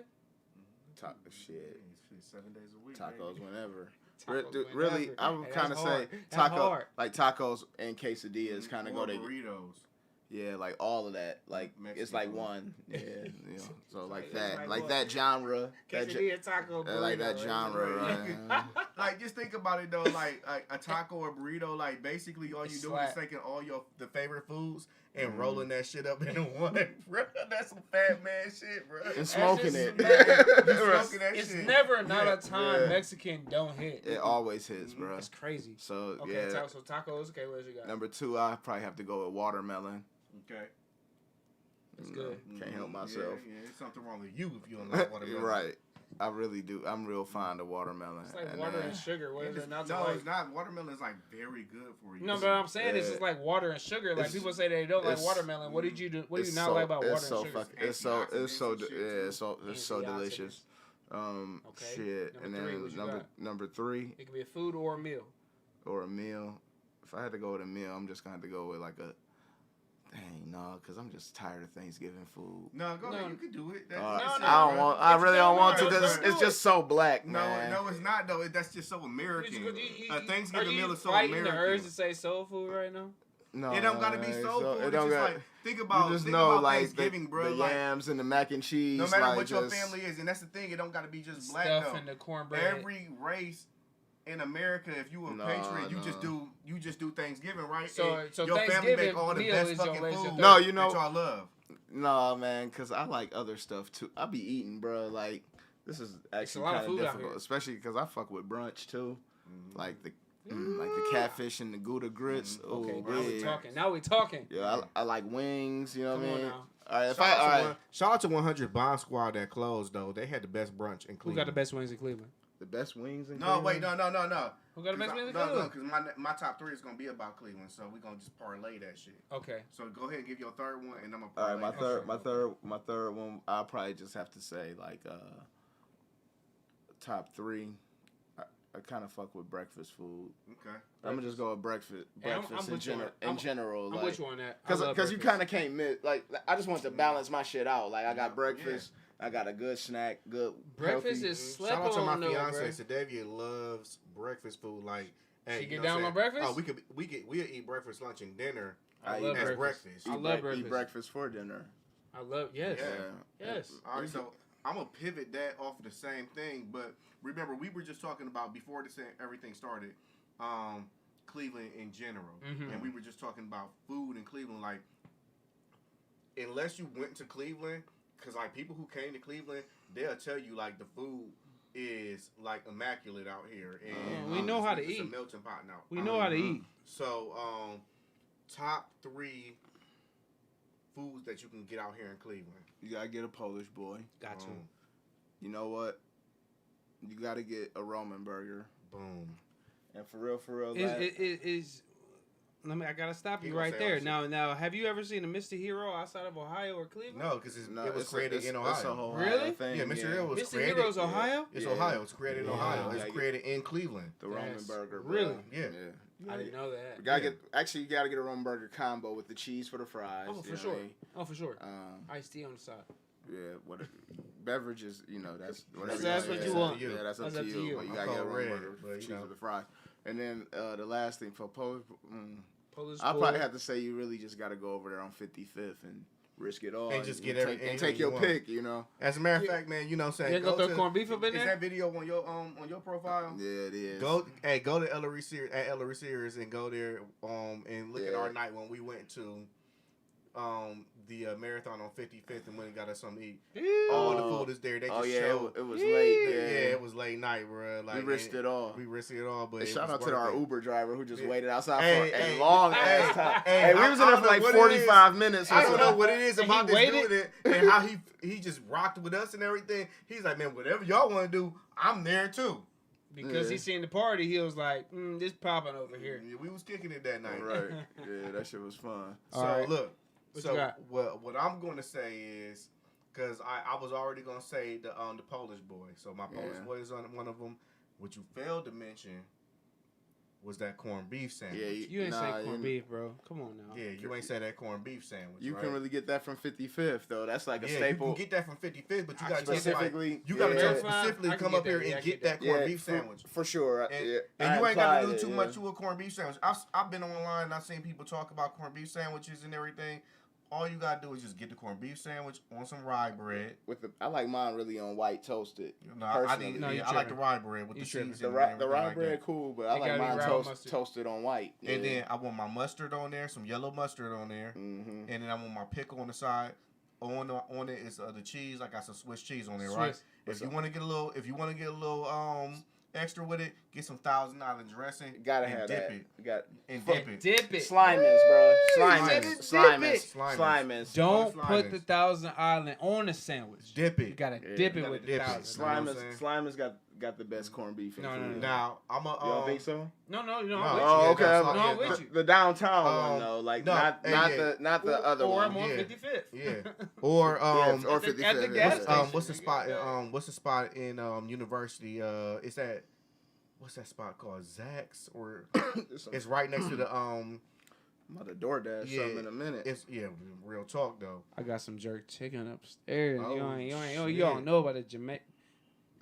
S2: Shit.
S1: 7 days a week.
S2: Tacos whenever.
S3: Tacos
S2: Really,
S3: whenever.
S2: I would kind of say tacos and quesadillas kind of go together.
S1: Burritos.
S2: Yeah, like all of that. Like
S1: Mexican
S2: it's like
S1: food.
S2: one. Yeah, you know. So like
S3: It's
S2: that,
S3: like
S2: like
S3: what?
S2: that genre.
S3: Quesadilla, taco, burrito.
S2: Like that genre. Right?
S1: Like, just think about it though. Like a taco or burrito. Like, basically, all you do is taking all the favorite foods and rolling that shit up into one. Bro, that's some fat man shit, bro.
S2: And smoking it.
S1: Smoking that
S3: It's
S1: shit.
S3: never not a time
S2: Yeah.
S3: Mexican don't hit.
S2: It always hits, bro.
S3: It's crazy.
S2: So
S3: Okay,
S2: yeah.
S3: so tacos. Okay, what else you got?
S2: Number 2, I probably have to go with watermelon.
S1: Okay.
S3: That's good.
S2: Can't help myself.
S1: Yeah, there's something wrong with you if you don't like watermelon.
S2: Right. I really do. I'm real fond of watermelon.
S3: It's like water and sugar. What is it not?
S1: No, it's not. Watermelon is like very good for you.
S3: No, but I'm saying it's just like water and sugar. Like people say they don't like watermelon. What did you do? What do you not like about water and sugar?
S2: It's so delicious.
S3: Okay.
S2: Shit. And then number 3.
S3: It could be a food or a meal.
S2: Or a meal. If I had to go with a meal, I'm just gonna have to go with like a. Dang, no, because I'm just tired of Thanksgiving food.
S1: No, go ahead. You can do it.
S2: I really don't want to because it's just so black, man.
S1: No, it's not, though. That's just so American. A Thanksgiving meal is so
S3: American.
S1: American.
S3: The urge to say soul food right now?
S2: No,
S1: it don't gotta be soul food. It's just like, think about Thanksgiving, bro.
S2: The yams and the mac and cheese.
S1: No matter what your family is, and that's the thing, it don't gotta be just black, though.
S3: Stuff and the cornbread.
S1: Every race in America, if you a patriot, you just do Thanksgiving, right?
S3: So
S1: your family make all the best fucking food.
S2: No, you know
S1: that y'all love.
S2: No, man, because I like other stuff too. I be eating, bro. Like this is actually kind of difficult, especially because I fuck with brunch too, like the catfish and the Gouda grits.
S3: Okay, now we talking.
S2: Yeah, I like wings. You know what I mean?
S3: All
S2: right,
S1: shout out to 100 Bomb Squad that closed though. They had the best brunch in Cleveland.
S3: Who got the best wings in Cleveland?
S2: The best wings in
S1: Cleveland?
S2: No.
S3: Who got the best wings in Cleveland?
S1: No, because my top 3 is going to be about Cleveland, so we're going to just parlay that shit.
S3: Okay.
S1: So go ahead and give your third one, and I'm going to
S2: parlay.
S1: All
S2: right, my third one, I'll probably just have to say, like, top 3. I kind of fuck with breakfast food.
S1: Okay.
S2: I'm gonna just go with breakfast in general.
S3: I'm with you on that.
S2: Because you kind of can't miss. Like, I just want to balance my shit out. Like, I got breakfast. Yeah. I got a good snack, good
S3: breakfast
S2: healthy.
S3: is slept
S1: on. Shout out to my
S3: fiance.
S1: Sadavia loves breakfast food. Like, hey,
S3: she get down on breakfast.
S1: Oh, we'll eat breakfast, lunch, and dinner.
S3: I love breakfast. I love breakfast.
S2: Eat breakfast for dinner.
S3: I love yes.
S1: All right, so I'm gonna pivot that off of the same thing, but remember we were just talking about before everything started, Cleveland in general, and we were just talking about food in Cleveland. Like, unless you went to Cleveland. Because, like, people who came to Cleveland, they'll tell you, like, the food is, like, immaculate out here. And
S3: we know how to eat.
S1: It's a melting pot now.
S3: We know how to eat.
S1: So, top 3 foods that you can get out here in Cleveland.
S2: You got to get a Polish boy.
S3: Got to.
S2: You know what? You got to get a Roman burger.
S1: Boom.
S2: And for real,
S3: I gotta stop you right there. Now, have you ever seen a Mr. Hero outside of Ohio or Cleveland?
S1: No, because it was created in Ohio.
S3: Really?
S2: Thing,
S1: yeah, Mr. Hero was
S3: Mr.
S1: created.
S3: Hero's Ohio?
S1: It's Ohio. It's created in Ohio. It's created in Cleveland.
S2: The Roman burger. Bro.
S3: Really?
S1: Yeah.
S3: I didn't know that.
S2: You gotta get a Roman burger combo with the cheese for the fries.
S3: Oh, for sure. Oh, for sure. Iced tea on the side.
S2: Yeah, whatever. Beverages, that's whatever.
S3: That's what you want.
S2: Yeah, that's up to you. But you gotta get a Roman burger with cheese with the fries. And then the last thing for Polish
S3: the
S2: I'll
S3: sport.
S2: probably have to say you really just got to go over there on 55th and risk it all.
S1: And just get
S2: take your pick, you know.
S1: As a matter of fact, man, you know what I'm saying?
S3: You go throw corned beef up in there?
S1: Is that video on your profile?
S2: Yeah, it is.
S1: Go to Ellery Sears and go there and look at our night when we went to the marathon on 55th and went and got us something to eat. All the food is there. They just showed.
S2: It was late.
S1: Yeah, it was late night, bro. Like,
S2: we risked it all.
S1: But
S2: shout out to our Uber driver who just waited outside for a
S1: long
S2: ass time. We was in there for like 45 minutes.
S1: I don't know what it is about this
S3: waited.
S1: dude and how he just rocked with us and everything. He's like, man, whatever y'all want to do, I'm there too.
S3: Because he seen the party, he was like, this popping over here.
S1: Yeah, we was kicking it that night.
S2: Right. Yeah, that shit was fun.
S1: So look.
S3: What
S1: what I'm going to say is, because I was already going to say the Polish boy. So my Polish boy is on one of them. What you failed to mention was that corned beef sandwich.
S2: Yeah,
S3: you ain't say corned beef, bro. Come on now.
S1: Yeah, you ain't say that corned beef sandwich.
S2: You can really get that from 55th though. That's like a staple.
S1: You can get that from 55th, but you got to
S2: specifically
S1: come up here and get that corned beef sandwich
S2: for sure.
S1: And you ain't got to do too much to a corned beef sandwich. I've been online and I've seen people talk about corned beef sandwiches and everything. All you gotta do is just get the corned beef sandwich on some rye bread.
S2: I like mine really on white toasted.
S1: I like the rye bread with the cheese.
S2: The rye bread cool, but I like mine toasted on white. Yeah.
S1: And then I want my mustard on there, some yellow mustard on there, and then I want my pickle on the side. On it is the cheese. I got some Swiss cheese on there, right? If you want to get a little extra with it, get some Thousand Island dressing.
S2: Gotta have that.
S1: Dip it.
S3: Dip it.
S2: Slimans, bro. Slimans.
S3: Don't put the Thousand Island on the sandwich.
S1: Dip it.
S3: You gotta dip it with the Thousand.
S2: Slimans got the best corned beef.
S3: No.
S1: Now I'm a.
S2: You don't think so?
S3: No.
S2: Oh, okay.
S3: I'm with you.
S2: The downtown one though, like not the other one.
S3: Or more 55th.
S1: Yeah. Or
S2: 55th.
S1: What's the spot? What's the spot in University? Is that what's that spot called? Zach's or it's right next to the
S2: I'm about to DoorDash something in a minute.
S1: It's real talk though.
S3: I got some jerk chicken upstairs. You don't know about the Jamaican.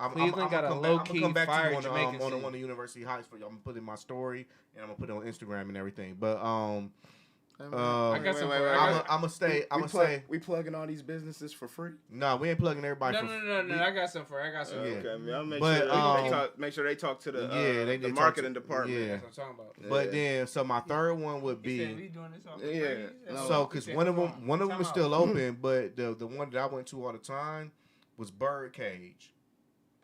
S3: Cleveland got a low key fire Jamaican
S1: on one of the University Heights for y'all. I'm gonna put in my story and I'm gonna put it on Instagram and everything. But
S3: I got some.
S1: I'm gonna stay.
S2: We plugging all these businesses for free?
S1: No, we ain't plugging everybody.
S3: No. I got some for.
S1: Yeah.
S2: Okay, I'll make sure they talk to the marketing department.
S1: Yeah,
S3: that's what I'm talking about.
S1: But then, so my third one would be. So, because one of them was still open, but the one that I went to all the time was Birdcage.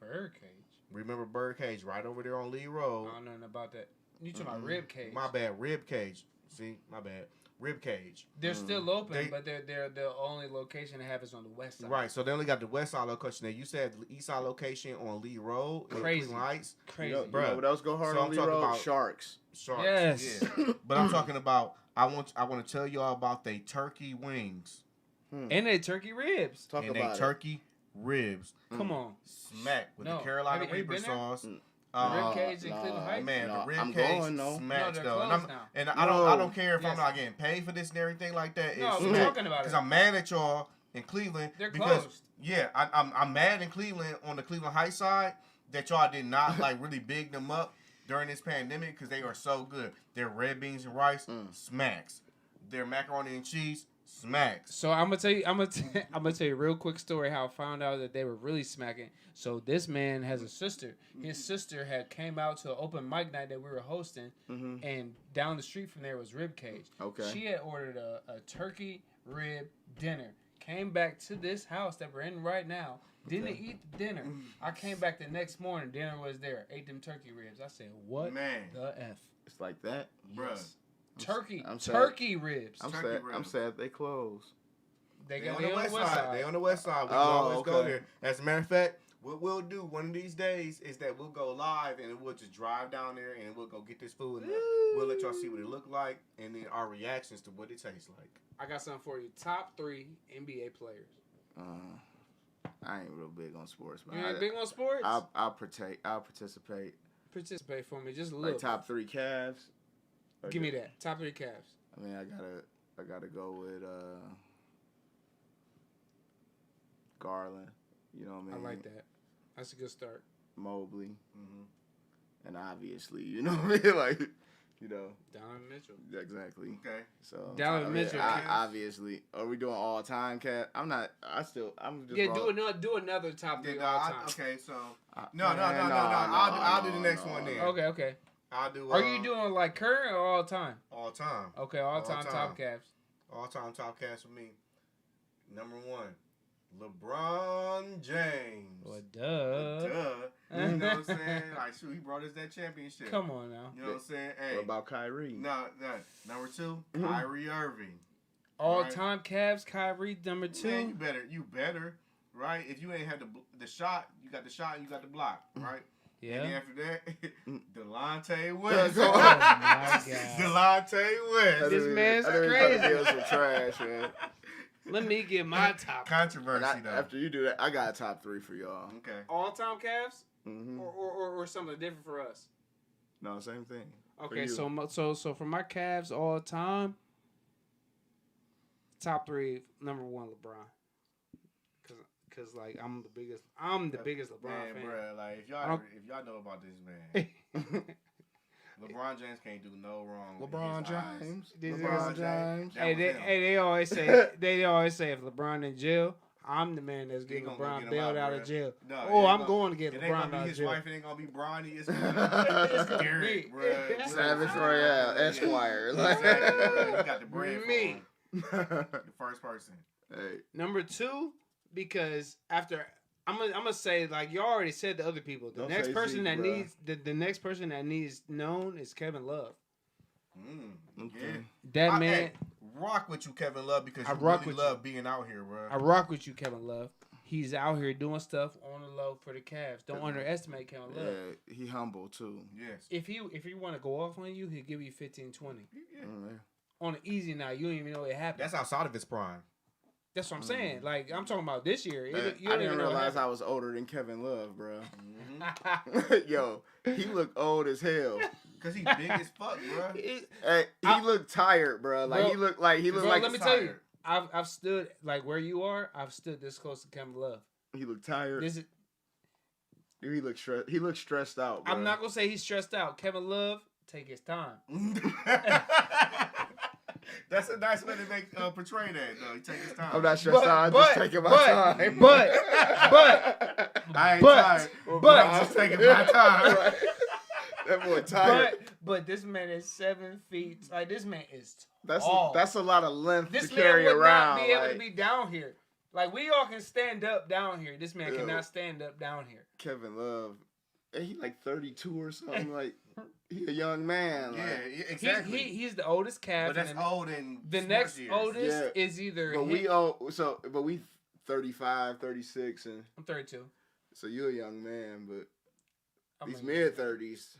S3: Birdcage.
S1: Remember Birdcage right over there on Lee Road?
S3: I don't know nothing about that. You talking about Rib Cage?
S1: My bad, Rib Cage. See, my bad. Rib Cage.
S3: They're still open, but they're the only location they have is on the west side.
S1: Right, so they only got the west side location there. You said the east side location on Lee Road.
S3: Crazy.
S1: Heights.
S3: Crazy.
S2: You know what else go hard on Lee Road? Sharks.
S3: Yes.
S1: Yeah. But I'm talking about, I want to tell y'all about they turkey wings.
S3: And they turkey ribs.
S1: Turkey ribs.
S3: Come on.
S1: Smack with the Carolina Reaper sauce.
S3: Rib cage in Cleveland Heights?
S1: Man, the rib cage smacks though. And I don't care if I'm not getting paid for this and everything like that.
S3: No, we're talking about it.
S1: Because I'm mad at y'all in Cleveland.
S3: They're closed.
S1: Yeah, I'm mad in Cleveland on the Cleveland Heights side that y'all did not like really big them up during this pandemic because they are so good. Their red beans and rice smacks. Their macaroni and cheese smacks.
S3: So I'm gonna tell you a real quick story how I found out that they were really smacking. So this man has a sister. His sister had came out to an open mic night that we were hosting, and down the street from there was Rib Cage.
S2: Okay.
S3: She had ordered a turkey rib dinner. Came back to this house that we're in right now. Didn't eat the dinner. I came back the next morning. Dinner was there. Ate them turkey ribs. I said, "What the f?"
S2: It's like that,
S1: bruh.
S3: Turkey ribs.
S2: I'm sad they closed.
S3: They on the west side.
S1: They on the west side. We always go there. As a matter of fact, what we'll do one of these days is that we'll go live and we'll just drive down there and we'll go get this food and we'll let y'all see what it look like and then our reactions to what it tastes like.
S3: I got something for you. Top 3 NBA players.
S2: I ain't real big on sports. But
S3: you ain't big on sports?
S2: I'll participate.
S3: Participate for me, just a little.
S2: Like top 3 Cavs.
S3: Give me that. Top 3 Cavs.
S2: I mean, I gotta go with Garland. You know what I mean?
S3: I like that. That's a good start.
S2: Mobley. And obviously, you know what I mean? Like, You know,
S3: Donovan Mitchell.
S2: exactly.
S1: Okay.
S2: So
S3: Donovan Mitchell.
S2: Obviously, are we doing all time cat? I'm not. I'm just.
S3: Do another top 3 all time.
S1: Okay, so no. I'll do the next one then.
S3: Okay.
S1: I'll do.
S3: Are you doing like current or all time?
S1: All time.
S3: Okay, all time top Cavs.
S1: All time top Cavs for me. Number 1, LeBron James.
S3: Well, duh.
S1: You know what I'm saying? Like, shoot, he brought us that championship.
S3: Come on now.
S1: You know what I'm saying? Hey.
S2: What about Kyrie?
S1: No. Number 2, Kyrie Irving.
S3: All time Cavs, Kyrie, number 2.
S1: Man, you better, right? If you ain't had the shot, you got the shot, and you got the block, right?
S3: Yeah.
S1: And then after that, Delonte West.
S3: Oh my God.
S1: Delonte West.
S3: This man's crazy.
S2: Some trash, man.
S3: Let me get my top.
S1: Controversy, though.
S2: After you do that, I got a top 3 for y'all.
S1: Okay.
S3: All time Cavs?
S2: Mm-hmm.
S3: Or something different for us?
S2: No, same thing.
S3: Okay, so for my Cavs all time, top 3, number 1, LeBron. Cause like I'm the biggest LeBron
S1: man,
S3: fan.
S1: Bro, like if y'all know about this man, LeBron James can't do no wrong.
S2: LeBron James.
S1: LeBron James.
S3: They always say if LeBron in jail, I'm the man that's getting LeBron bailed out of jail. No, I'm going to get LeBron out of jail.
S1: His wife ain't gonna be Bronny. It's gonna be Derek, bro.
S2: Savage Royale, Esquire.
S1: Exactly. You got the bread for him. The first person.
S2: Hey.
S3: Number 2, because after I'm gonna say, like you already said, the other people. The next person that needs known is Kevin Love.
S2: Okay.
S3: Yeah. That man.
S1: Rock with you, Kevin Love, because you really love being out here, bro.
S3: I rock with you, Kevin Love. He's out here doing stuff on the low for the Cavs. Don't underestimate Kevin Love.
S2: Yeah, he humble too.
S1: Yes.
S3: If he want to go off on you, he'll give you 15, 20.
S1: Yeah.
S3: On an easy night, you don't even know it happened.
S1: That's outside of his prime.
S3: That's what I'm saying. Like, I'm talking about this year.
S2: I didn't realize I was older than Kevin Love, bro. Yo, he looked old as hell.
S1: Cause he big as fuck, bro.
S2: He looked tired, bro. Like he looked like
S3: Let me tell you, I've stood like where you are. I've stood this close to Kevin Love.
S2: He looked tired. He looked stressed. He looked stressed out, bro.
S3: I'm not gonna say he's stressed out. Kevin Love, take his time.
S1: That's a nice way to portray that, though. He take his time.
S2: I'm not stressed out. I'm just taking my time.
S3: But
S1: I ain't tired. But I'm just taking my time.
S2: Right. That boy tired.
S3: But this man is 7 feet. Like, this man is
S2: tall. That's a lot of length
S3: to
S2: carry around.
S3: This man would not be able to be down here. Like, we all can stand up down here. This man cannot stand up down here.
S2: Kevin Love, he like 32 or something. Like, he a young man.
S1: Yeah,
S2: like.
S1: exactly.
S3: He's the oldest Cav.
S1: But that's old in
S3: the next
S1: years.
S3: oldest is either.
S2: But we 35, 36, and
S3: I'm 32.
S2: So you're a young man, but these mid-30s.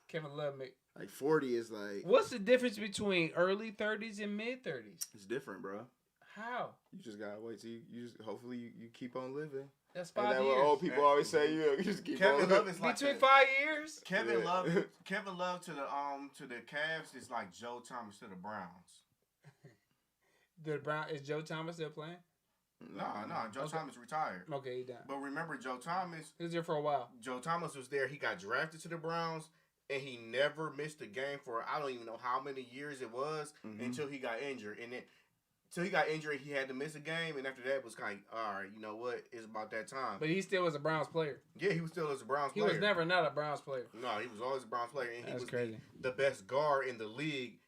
S3: Kevin Love,
S2: like 40 is like.
S3: What's the difference between early 30s and mid 30s?
S2: It's different, bro.
S3: How?
S2: You just gotta wait till hopefully you keep on living.
S3: That's 5 years.
S2: What old people always say, you just keep
S1: Kevin
S2: on
S1: Love is like
S3: between 5 years.
S1: Kevin Love to the Cavs is like Joe Thomas to the Browns.
S3: Is Joe Thomas still playing?
S1: No, Joe Thomas retired.
S3: Okay, he done.
S1: But remember, Joe Thomas.
S3: He was there for a while.
S1: Joe Thomas was there. He got drafted to the Browns, and he never missed a game for I don't even know how many years it was until he got injured. And then, till he got injured, he had to miss a game, and after that it was kind of all right. You know what? It's about that time.
S3: But he still was a Browns player.
S1: Yeah, he was still a Browns player.
S3: He was never not a Browns player.
S1: No, he was always a Browns player, and he was
S3: crazy.
S1: The best guard in the league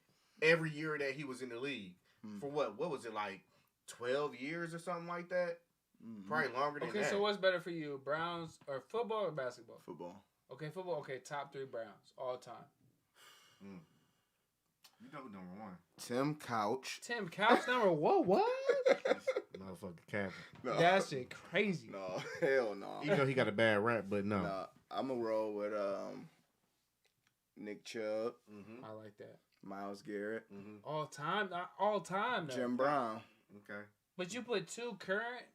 S1: every year that he was in the league. For what was it, like 12 years or something like that? Probably longer than that.
S3: Okay, so what's better for you, Browns or football or basketball?
S2: Football.
S3: Okay, football. Okay, top 3 Browns all time.
S1: You know who number 1?
S2: Tim Couch.
S3: Tim Couch number what?
S1: Motherfucking Captain.
S3: No. That shit crazy.
S2: No, hell no.
S1: Even though he got a bad rap, but no.
S2: Nah, I'm gonna roll with Nick Chubb.
S3: I like that.
S2: Miles Garrett.
S3: All time though.
S2: Jim Brown.
S1: Okay.
S3: But you put 2 current.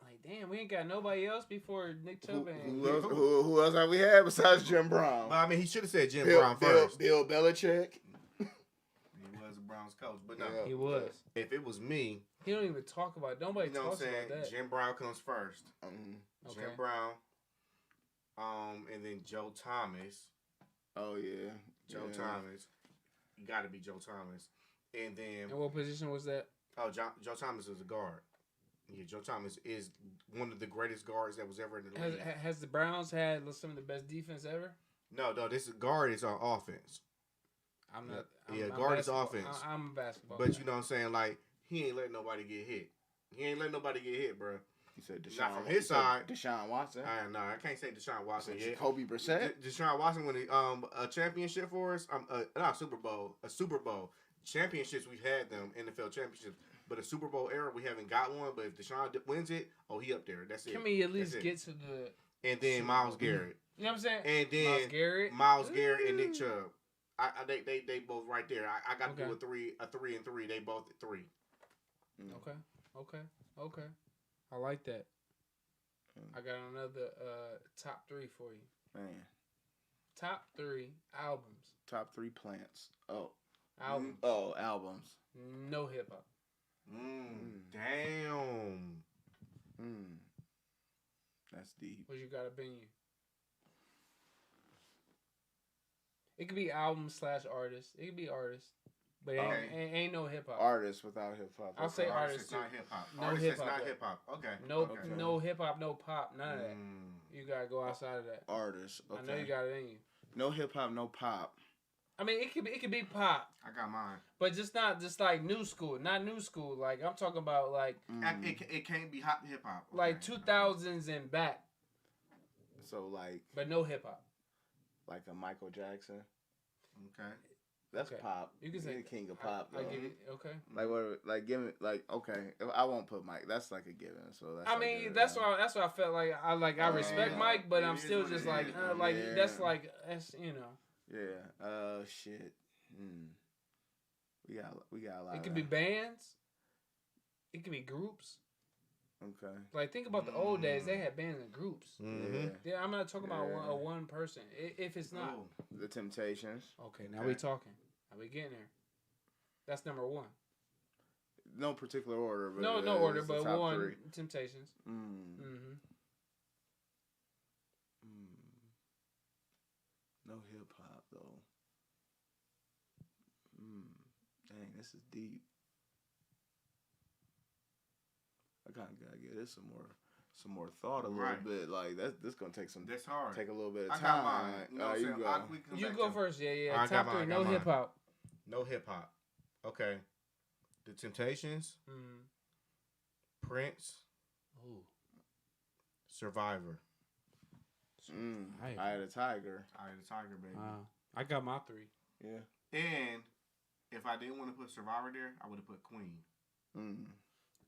S3: Like, damn, we ain't got nobody else before Nick Chubb.
S2: Who else have we had besides Jim Brown?
S1: Well, I mean, he should have said Jim Brown first.
S2: Bill Belichick.
S1: He was a Browns coach, but no.
S3: He was.
S1: If it was me,
S3: he don't even talk about it. Nobody talks about that.
S1: Jim Brown comes first.
S3: Okay.
S1: Jim Brown. And then Joe Thomas.
S2: Oh yeah.
S1: Joe Thomas. got to be Joe Thomas. And then,
S3: and what position was that?
S1: oh, Joe Thomas is a guard. Yeah, Joe Thomas is one of the greatest guards that was ever in the league.
S3: Has the Browns had some of the best defense ever?
S1: No, this is guard is on offense.
S3: I'm not.
S1: Yeah, guard is offense.
S3: I'm a basketball.
S1: But
S3: guy.
S1: you know what I'm saying? Like, he ain't letting nobody get hit. He ain't letting nobody get hit, bro.
S2: You said Deshaun.
S1: Not from his side.
S2: Deshaun Watson.
S1: I can't say Deshaun Watson yet.
S2: Jacoby Brissett.
S1: Deshaun Watson won a championship for us. Not a Super Bowl. A Super Bowl. Championships, we've had them, NFL championships. But a Super Bowl era, we haven't got one. But if Deshaun wins it, he up there. That's it.
S3: Can we at least get to the...
S1: And then Myles Garrett.
S3: You know what I'm saying?
S1: And then Myles Garrett and Nick Chubb. They both right there. I got to do a 3 and 3. They both at 3.
S3: Okay. I like that. I got another top 3 for you.
S2: Man.
S3: Top 3 albums.
S2: Top 3 plants. Oh.
S3: Albums.
S2: Oh, albums.
S3: No hip hop.
S1: Damn.
S2: That's deep.
S3: What you got up in you? It could be album / artist. It could be artist. But ain't no hip hop.
S2: Artist without hip hop.
S3: I'll say artist.
S1: Not hip hop.
S3: No
S1: artist
S3: hip
S1: is
S3: hop.
S1: not hip hop. Okay.
S3: No hip hop, no pop, none of that. You gotta go outside of that.
S2: Artist. Okay.
S3: I know you got it in you.
S2: No hip hop, no pop.
S3: I mean, it could be pop.
S1: I got mine.
S3: But not just like new school. Not new school. Like I'm talking about like
S1: it can't be hip hop. Okay.
S3: Like 2000s and back.
S2: So like.
S3: But no hip hop.
S2: Like a Michael Jackson.
S1: Okay.
S2: That's pop.
S3: You can say
S2: the king of pop.
S3: I get it. Okay.
S2: Like what? Like give me like okay. I won't put Mike. That's like a given. So that's.
S3: I mean that's why I felt like I respect Mike, but I'm still just like that's you know.
S2: Yeah. Shit. We got a lot.
S3: It could be bands. It could be groups.
S2: Okay.
S3: Like think about the old days. They had bands and groups.
S1: Mm-hmm.
S3: Yeah, I'm not talking about one person. If it's not
S2: the Temptations.
S3: Okay, now we talking. Now we getting there. That's number 1.
S2: No particular order, but
S3: no order, but
S2: top
S3: 1
S2: 3.
S3: Temptations.
S2: No hip hop though. Dang, this is deep. I kind of gotta give this some more thought a little bit. Like this gonna take some.
S1: That's hard.
S2: Take a little bit of time.
S1: I got mine.
S2: You go.
S3: You go first. Yeah. Top 3. No hip hop.
S1: No hip hop. Okay. The Temptations. Prince.
S3: Ooh.
S1: Survivor.
S2: Eye of the Tiger.
S1: Eye of the Tiger, baby.
S3: I got my 3.
S2: Yeah.
S1: And if I didn't want to put Survivor there, I would have put Queen.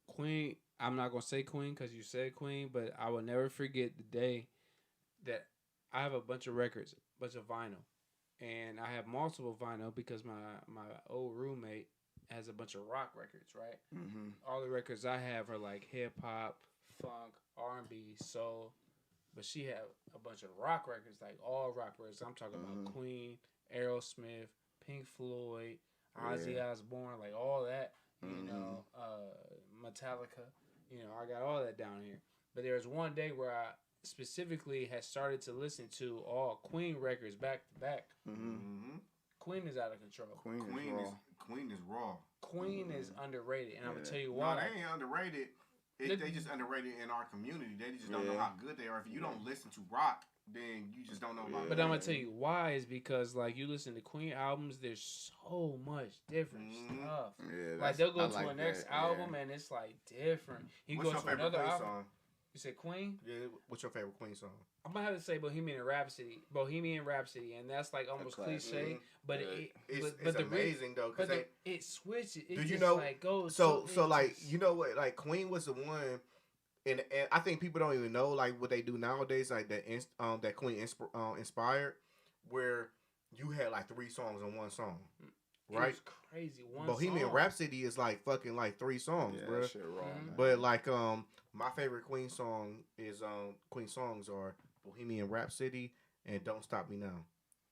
S3: Queen. I'm not gonna say Queen because you said Queen, but I will never forget the day that I have a bunch of records, bunch of vinyl, and I have multiple vinyl because my old roommate has a bunch of rock records, right? All the records I have are like hip hop, funk, R&B, soul, but she had a bunch of rock records, like all rock records. I'm talking about Queen, Aerosmith, Pink Floyd, Ozzy Osbourne, like all that, you know, Metallica. You know, I got all that down here. But there was one day where I specifically had started to listen to all Queen records back to back. Queen is out of control.
S1: Queen is raw.
S3: Queen is underrated, and I'm gonna tell you why.
S1: No, they ain't underrated. They just underrated in our community. They just don't know how good they are. If you don't listen to rock, then you just don't know about.
S3: But I'm gonna tell you why is because like you listen to Queen albums, there's so much different stuff.
S2: Yeah,
S3: like they'll go to a next album and it's like different.
S1: What's your favorite Queen song?
S3: You said Queen?
S1: Yeah. What's your favorite Queen song?
S3: I'm gonna have to say Bohemian Rhapsody, and that's like almost cliche, but
S1: it's amazing though because
S3: it switches. It
S1: do you
S3: just
S1: know?
S3: Like goes
S1: so like you know what? Like Queen was the one. And I think people don't even know like what they do nowadays, like that Queen inspired, where you had like 3 songs on one song, right?
S3: It was crazy.
S1: Bohemian Rhapsody is like fucking like 3 songs, bro.
S2: Shit wrong,
S1: but like my favorite Queen song is Queen songs are Bohemian Rhapsody and Don't Stop Me Now.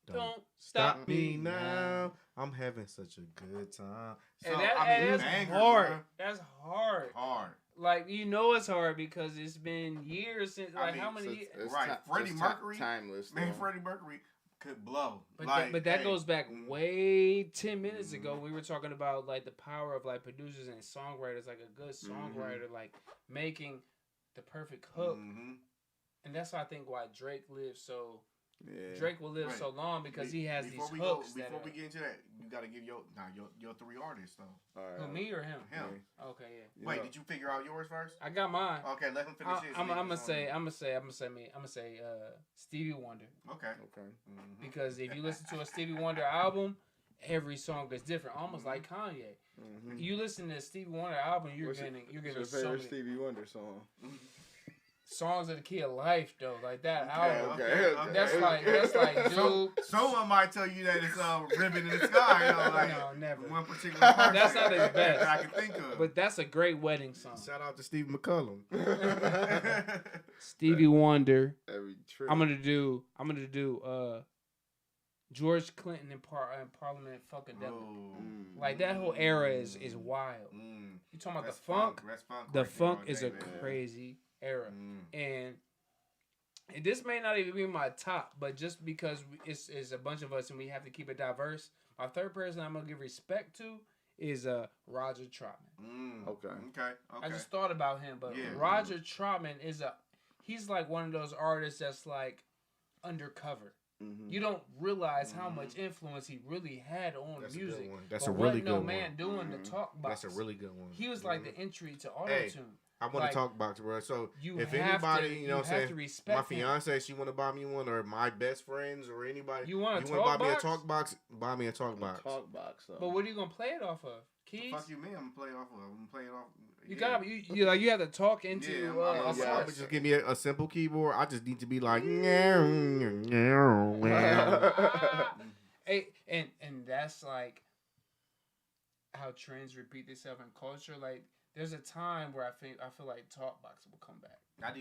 S3: Don't stop me now.
S1: I'm having such a good time.
S3: So, that's hard. Bro. That's hard.
S1: Hard.
S3: Like you know it's hard because it's been years since. Like how many years?
S1: Right, Freddie Mercury.
S2: Timeless.
S1: Man, Freddie Mercury. could blow.
S3: But that goes back way 10 minutes ago. We were talking about like the power of like producers and songwriters, like a good songwriter, like making the perfect hook, and that's I think why Drake lives so. Yeah. Drake will live so long because he has these hooks.
S1: Before we get into that, you got to give your 3 artists though.
S3: Who, me or him?
S1: Him.
S3: Okay, yeah.
S1: Wait, did you figure out yours first?
S3: I got mine.
S1: Okay, let him finish his.
S3: I'm gonna say Stevie Wonder.
S1: Okay.
S3: Because if you listen to a Stevie Wonder album, every song is different, almost like Kanye. You listen to a Stevie Wonder album, you're getting
S2: your favorite Stevie Wonder song.
S3: Songs of the Key of Life, though, like that album.
S2: Okay.
S3: That's like, dude.
S1: Someone might tell you that it's Ribbon in the Sky. You know, like
S3: no, never.
S1: One particular part.
S3: That's not his best.
S1: I can think of.
S3: But that's a great wedding song.
S1: Shout out to Steve McCullum.
S3: Stevie Wonder.
S2: I'm
S3: gonna do George Clinton in Parliament Funkadelic. Like that whole era is wild. You talking about the funk? The funk is a crazy era, and this may not even be my top, but just because it's a bunch of us and we have to keep it diverse, my third person I'm gonna give respect to is Roger Troutman.
S2: Okay.
S3: I just thought about him, but Roger Troutman he's like one of those artists that's like undercover. You don't realize how much influence he really had on music.
S1: That's a really good one.
S3: Man doing the talk box.
S1: That's a really good one.
S3: He was like the entry to auto-tune.
S1: I want to talk box, bro. So if anybody, you know what I'm saying, my fiance, she want to buy me one, or my best friends, or anybody,
S3: you want to
S1: buy me a talk box, buy me a talk box.
S2: Talk box.
S3: But what are you gonna play it off of? Keys?
S1: Fuck you, man. I'm gonna play it off of. I'm gonna play it off.
S3: You gotta, you have to talk into.
S1: Just give me a simple keyboard. I just need to be like,
S3: hey, and that's like how trends repeat themselves in culture. Like, there's a time where I feel like talk box will come back.
S1: I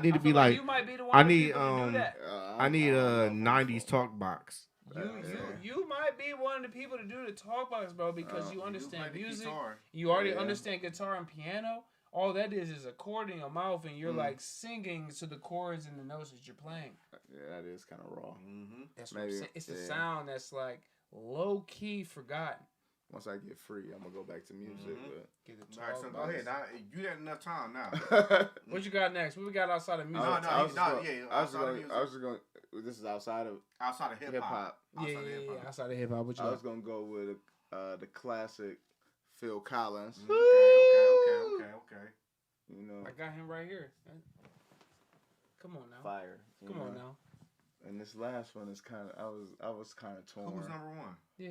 S1: need to be like,
S3: you might be the one.
S1: I need
S3: I
S1: need a '90s talk box.
S3: You might be one of the people to do the talk box, bro, because you understand music. You already understand guitar and piano. All that is a chord in your mouth, and you're like singing to the chords and the notes that you're playing.
S2: Yeah, that is kind of raw.
S3: That's what I'm saying. It's a sound that's like low key forgotten.
S2: Once I get free, I'm gonna go back to music. But
S3: get the
S1: talk box. Go ahead. Now, you had enough time now.
S3: What you got next? What we got outside of music?
S2: I was just going. This is outside of
S1: hip hop.
S3: Yeah, outside of hip hop.
S2: I was gonna go with the classic Phil Collins.
S1: Okay.
S2: You know,
S3: I got him right here. Come on now.
S2: Fire.
S3: Come on now.
S2: And this last one is kind of I was kind of torn.
S1: Who's number one?
S3: Yeah,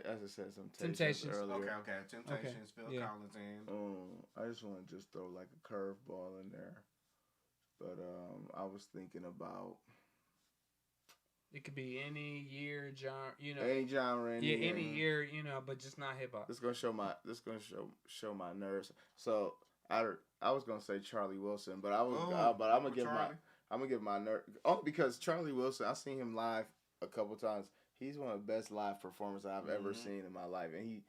S2: as I said,
S3: Temptations
S2: earlier.
S1: Okay. Temptations. Phil Collins and.
S2: I just want to just throw like a curveball in there, but I was thinking about.
S3: It could be any year, genre, you know.
S2: Any genre,
S3: any year, you know, but just not hip hop.
S2: This gonna show my nerves. So I was gonna say Charlie Wilson, but I'm gonna give my nerve. Oh, because Charlie Wilson, I seen him live a couple times. He's one of the best live performers I've ever seen in my life, and he,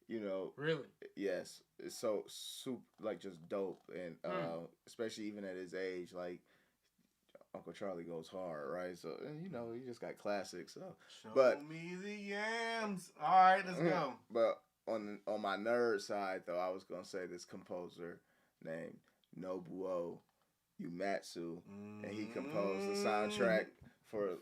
S2: you know,
S3: really,
S2: yes, it's so super, like just dope, and especially even at his age, like. Uncle Charlie goes hard, right? So, and you know, he just got classics. So,
S1: Show me the yams. All right, let's go.
S2: But on my nerd side, though, I was gonna say this composer named Nobuo Uematsu, and he composed the soundtrack for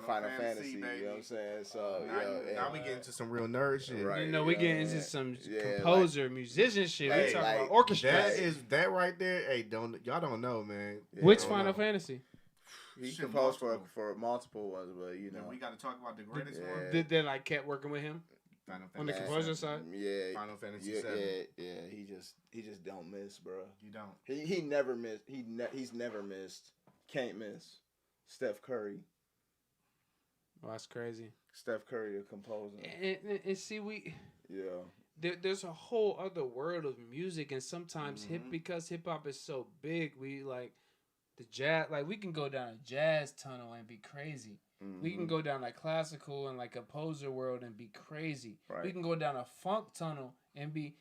S2: Final Fantasy.
S1: Baby.
S2: You know what I'm saying? So
S1: now we get into some real nerd shit.
S2: Right,
S3: you know, we get into some composer, musician shit. We talk about orchestra.
S1: That right there. Hey, y'all don't know, man.
S3: Which Final Fantasy?
S2: He composed for multiple ones, but you know.
S1: We got to talk about the greatest one.
S3: Then I kept working with him on the composer side.
S2: Yeah,
S1: Final Fantasy VII.
S2: Yeah. He just don't miss, bro.
S1: You don't.
S2: He never missed. He's never missed. Can't miss. Steph Curry.
S3: Oh, that's crazy.
S2: Steph Curry, a composer.
S3: And see, there's a whole other world of music, and sometimes because hip hop is so big, we like. The jazz, like we can go down a jazz tunnel and be crazy. We can go down like classical and like composer world and be crazy.
S2: Right.
S3: We can go down a funk tunnel and be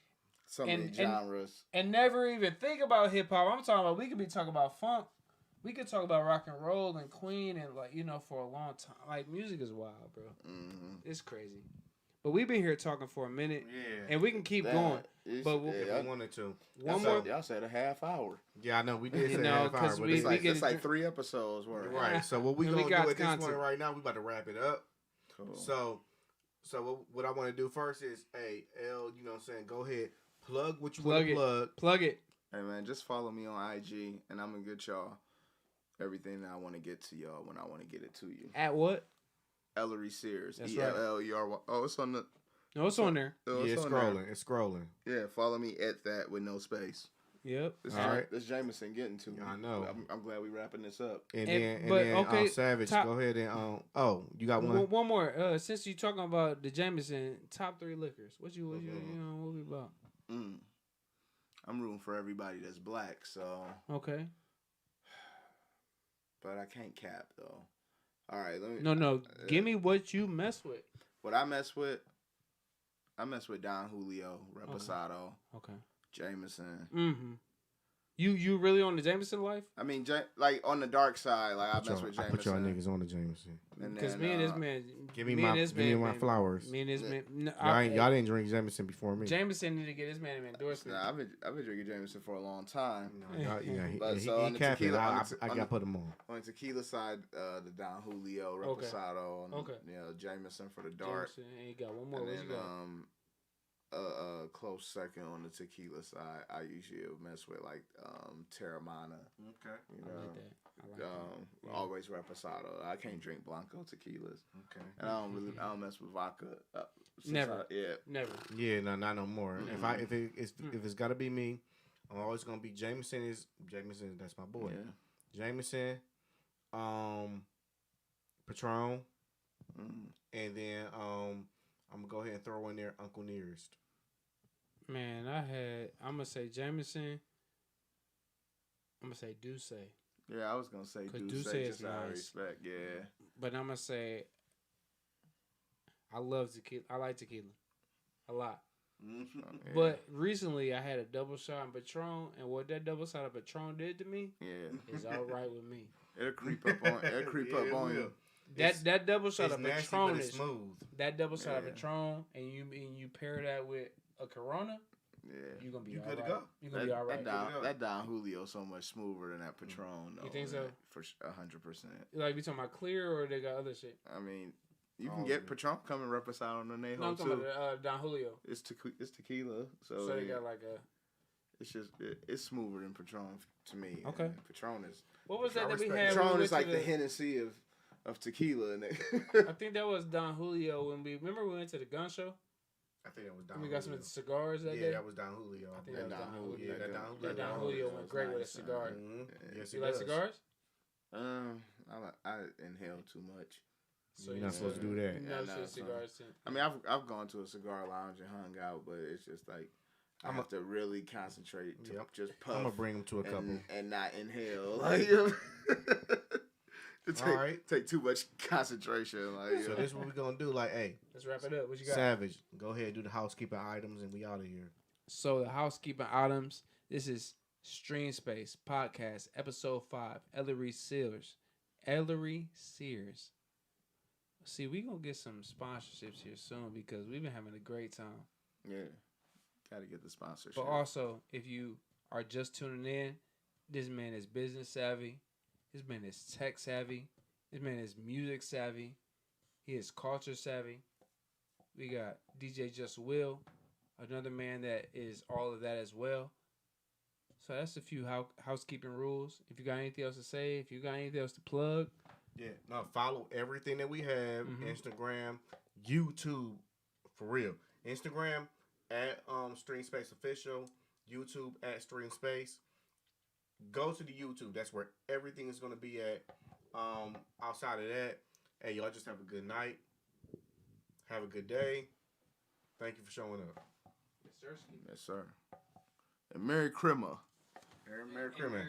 S2: many genres
S3: and never even think about hip hop. I'm talking about we could be talking about funk We could talk about rock and roll and Queen and like for a long time. Like music is wild, bro.
S2: Mm-hmm.
S3: It's crazy. But we've been here talking for a minute,
S1: Yeah.
S3: and we can keep going. But
S1: If we wanted to,
S3: one more.
S2: Y'all said a half hour.
S1: Yeah, I know we did say a half hour, but
S2: it's like 3 episodes worth.
S1: Right. So what we gonna do at this point right now? We about to wrap it up.
S2: Cool.
S1: So what I want to do first is, hey, L, you know what I'm saying? Go ahead, plug what you want to plug.
S3: Plug it.
S2: Hey man, just follow me on IG, and I'm gonna get y'all everything that I want to get to y'all when I want to get it to you.
S3: At what?
S2: Ellery Sears.
S3: That's
S2: ELLERY. Oh, it's on the.
S3: No, it's on there.
S2: Oh,
S1: it's scrolling. There. It's scrolling.
S2: Yeah, follow me at that with no space.
S3: Yep.
S2: This Jameson getting to me.
S1: I know.
S2: I'm glad we wrapping this up.
S1: And then Savage, go ahead and you got one.
S3: One more. Since you talking about the Jameson, top 3 liquors. What we about?
S2: I'm rooting for everybody that's black, so
S3: okay.
S2: But I can't cap though. All right, let me.
S3: No. Give me what you mess with.
S2: What I mess with Don Julio, Reposado,
S3: okay.
S2: Jameson.
S3: Mm-hmm. You really on the Jameson life?
S2: I mean, like on the dark side, like I mess with Jameson.
S1: I put y'all niggas on the Jameson.
S3: Because me and this man,
S1: give me my flowers.
S3: Me and this man,
S1: y'all didn't drink Jameson before me.
S3: Jameson need to get this man an endorsement.
S2: Nah, I've been drinking Jameson for a long time.
S1: He capping. I gotta put him on.
S2: On the tequila side, the Don Julio, Reposado, and Jameson for the dark.
S3: Jameson, and you got one more.
S2: And
S3: what
S2: then,
S3: you got?
S2: A close second on the tequila side, I usually mess with like Terramana.
S1: Okay.
S3: I like that.
S2: Always Reposado. I can't drink Blanco tequilas.
S1: Okay.
S2: And I don't mess with vodka.
S3: Never.
S2: Never.
S1: Yeah, not no more. Mm-hmm. If it's gotta be me, I'm always gonna be Jameson. That's my boy. Yeah. Jameson, Patron, and then I'm gonna go ahead and throw in there Uncle Nearest.
S3: Man, I'm gonna say Jameson. I'm gonna say Douce.
S2: Yeah, I was gonna say Douce just out of respect. Yeah.
S3: But I'm gonna say I love tequila. I like tequila a lot. Mm-hmm. Yeah. But recently I had a double shot of Patron, and what that double shot of Patron did to me, is all right with me.
S2: It'll creep up on you.
S3: That double shot of
S1: nasty,
S3: Patron is
S1: smooth.
S3: That double shot of Patron, and you pair that with a Corona.
S2: Yeah,
S3: you're gonna be
S1: all
S3: right.
S1: You're
S3: gonna be all right.
S2: That Don Julio so much smoother than that Patron. Though,
S3: you think so?
S2: For 100%.
S3: Like we talking about clear, or they got other shit?
S2: I mean, you can get Patron coming Reposado on the Neho.
S3: No, I'm talking about Don Julio.
S2: It's tequila, so
S3: they got like a.
S2: It's just it's smoother than Patron to me.
S3: Okay.
S2: And Patron is.
S3: What was that we had?
S2: Patron is like the Hennessy of tequila.
S3: I think that was Don Julio when we went to the gun show.
S1: I think that was Don
S3: Julio. We got some
S1: cigars
S3: that day.
S1: Yeah, that was Don Julio.
S3: I think that was Don Julio.
S1: That
S3: Don Julio went great with a cigar.
S1: Yes,
S3: you like cigars?
S2: I inhale too much.
S1: So you're not supposed to do that.
S3: You're not supposed to cigars.
S2: I mean, I've gone to a cigar lounge and hung out, but it's just like I have to really concentrate to just puff.
S1: I'm gonna bring them to a couple
S2: and not inhale. Like, take too much concentration. Like,
S1: so this is what we're gonna do. Like, hey,
S3: let's wrap it up. What you got?
S1: Savage, go ahead, do the housekeeping items, and we out of here.
S3: So the housekeeping items. This is StreamSpace Podcast, Ep.5. Ellery Sears. See, we gonna get some sponsorships here soon because we've been having a great time.
S2: Yeah, gotta get the sponsorship.
S3: But also, if you are just tuning in, this man is business savvy. This man is tech savvy. This man is music savvy. He is culture savvy. We got DJ Just Will, another man that is all of that as well. So that's a few housekeeping rules. If you got anything else to say, if you got anything else to plug.
S1: Yeah, no, follow everything that we have. Instagram, YouTube, for real. Instagram at StreamSpace Official. YouTube at StreamSpace. Go to the YouTube. That's where everything is going to be at. Outside of that, hey, y'all just have a good night. Have a good day. Thank you for showing up.
S2: Yes, sir. And Merry Christmas.
S1: Merry Christmas.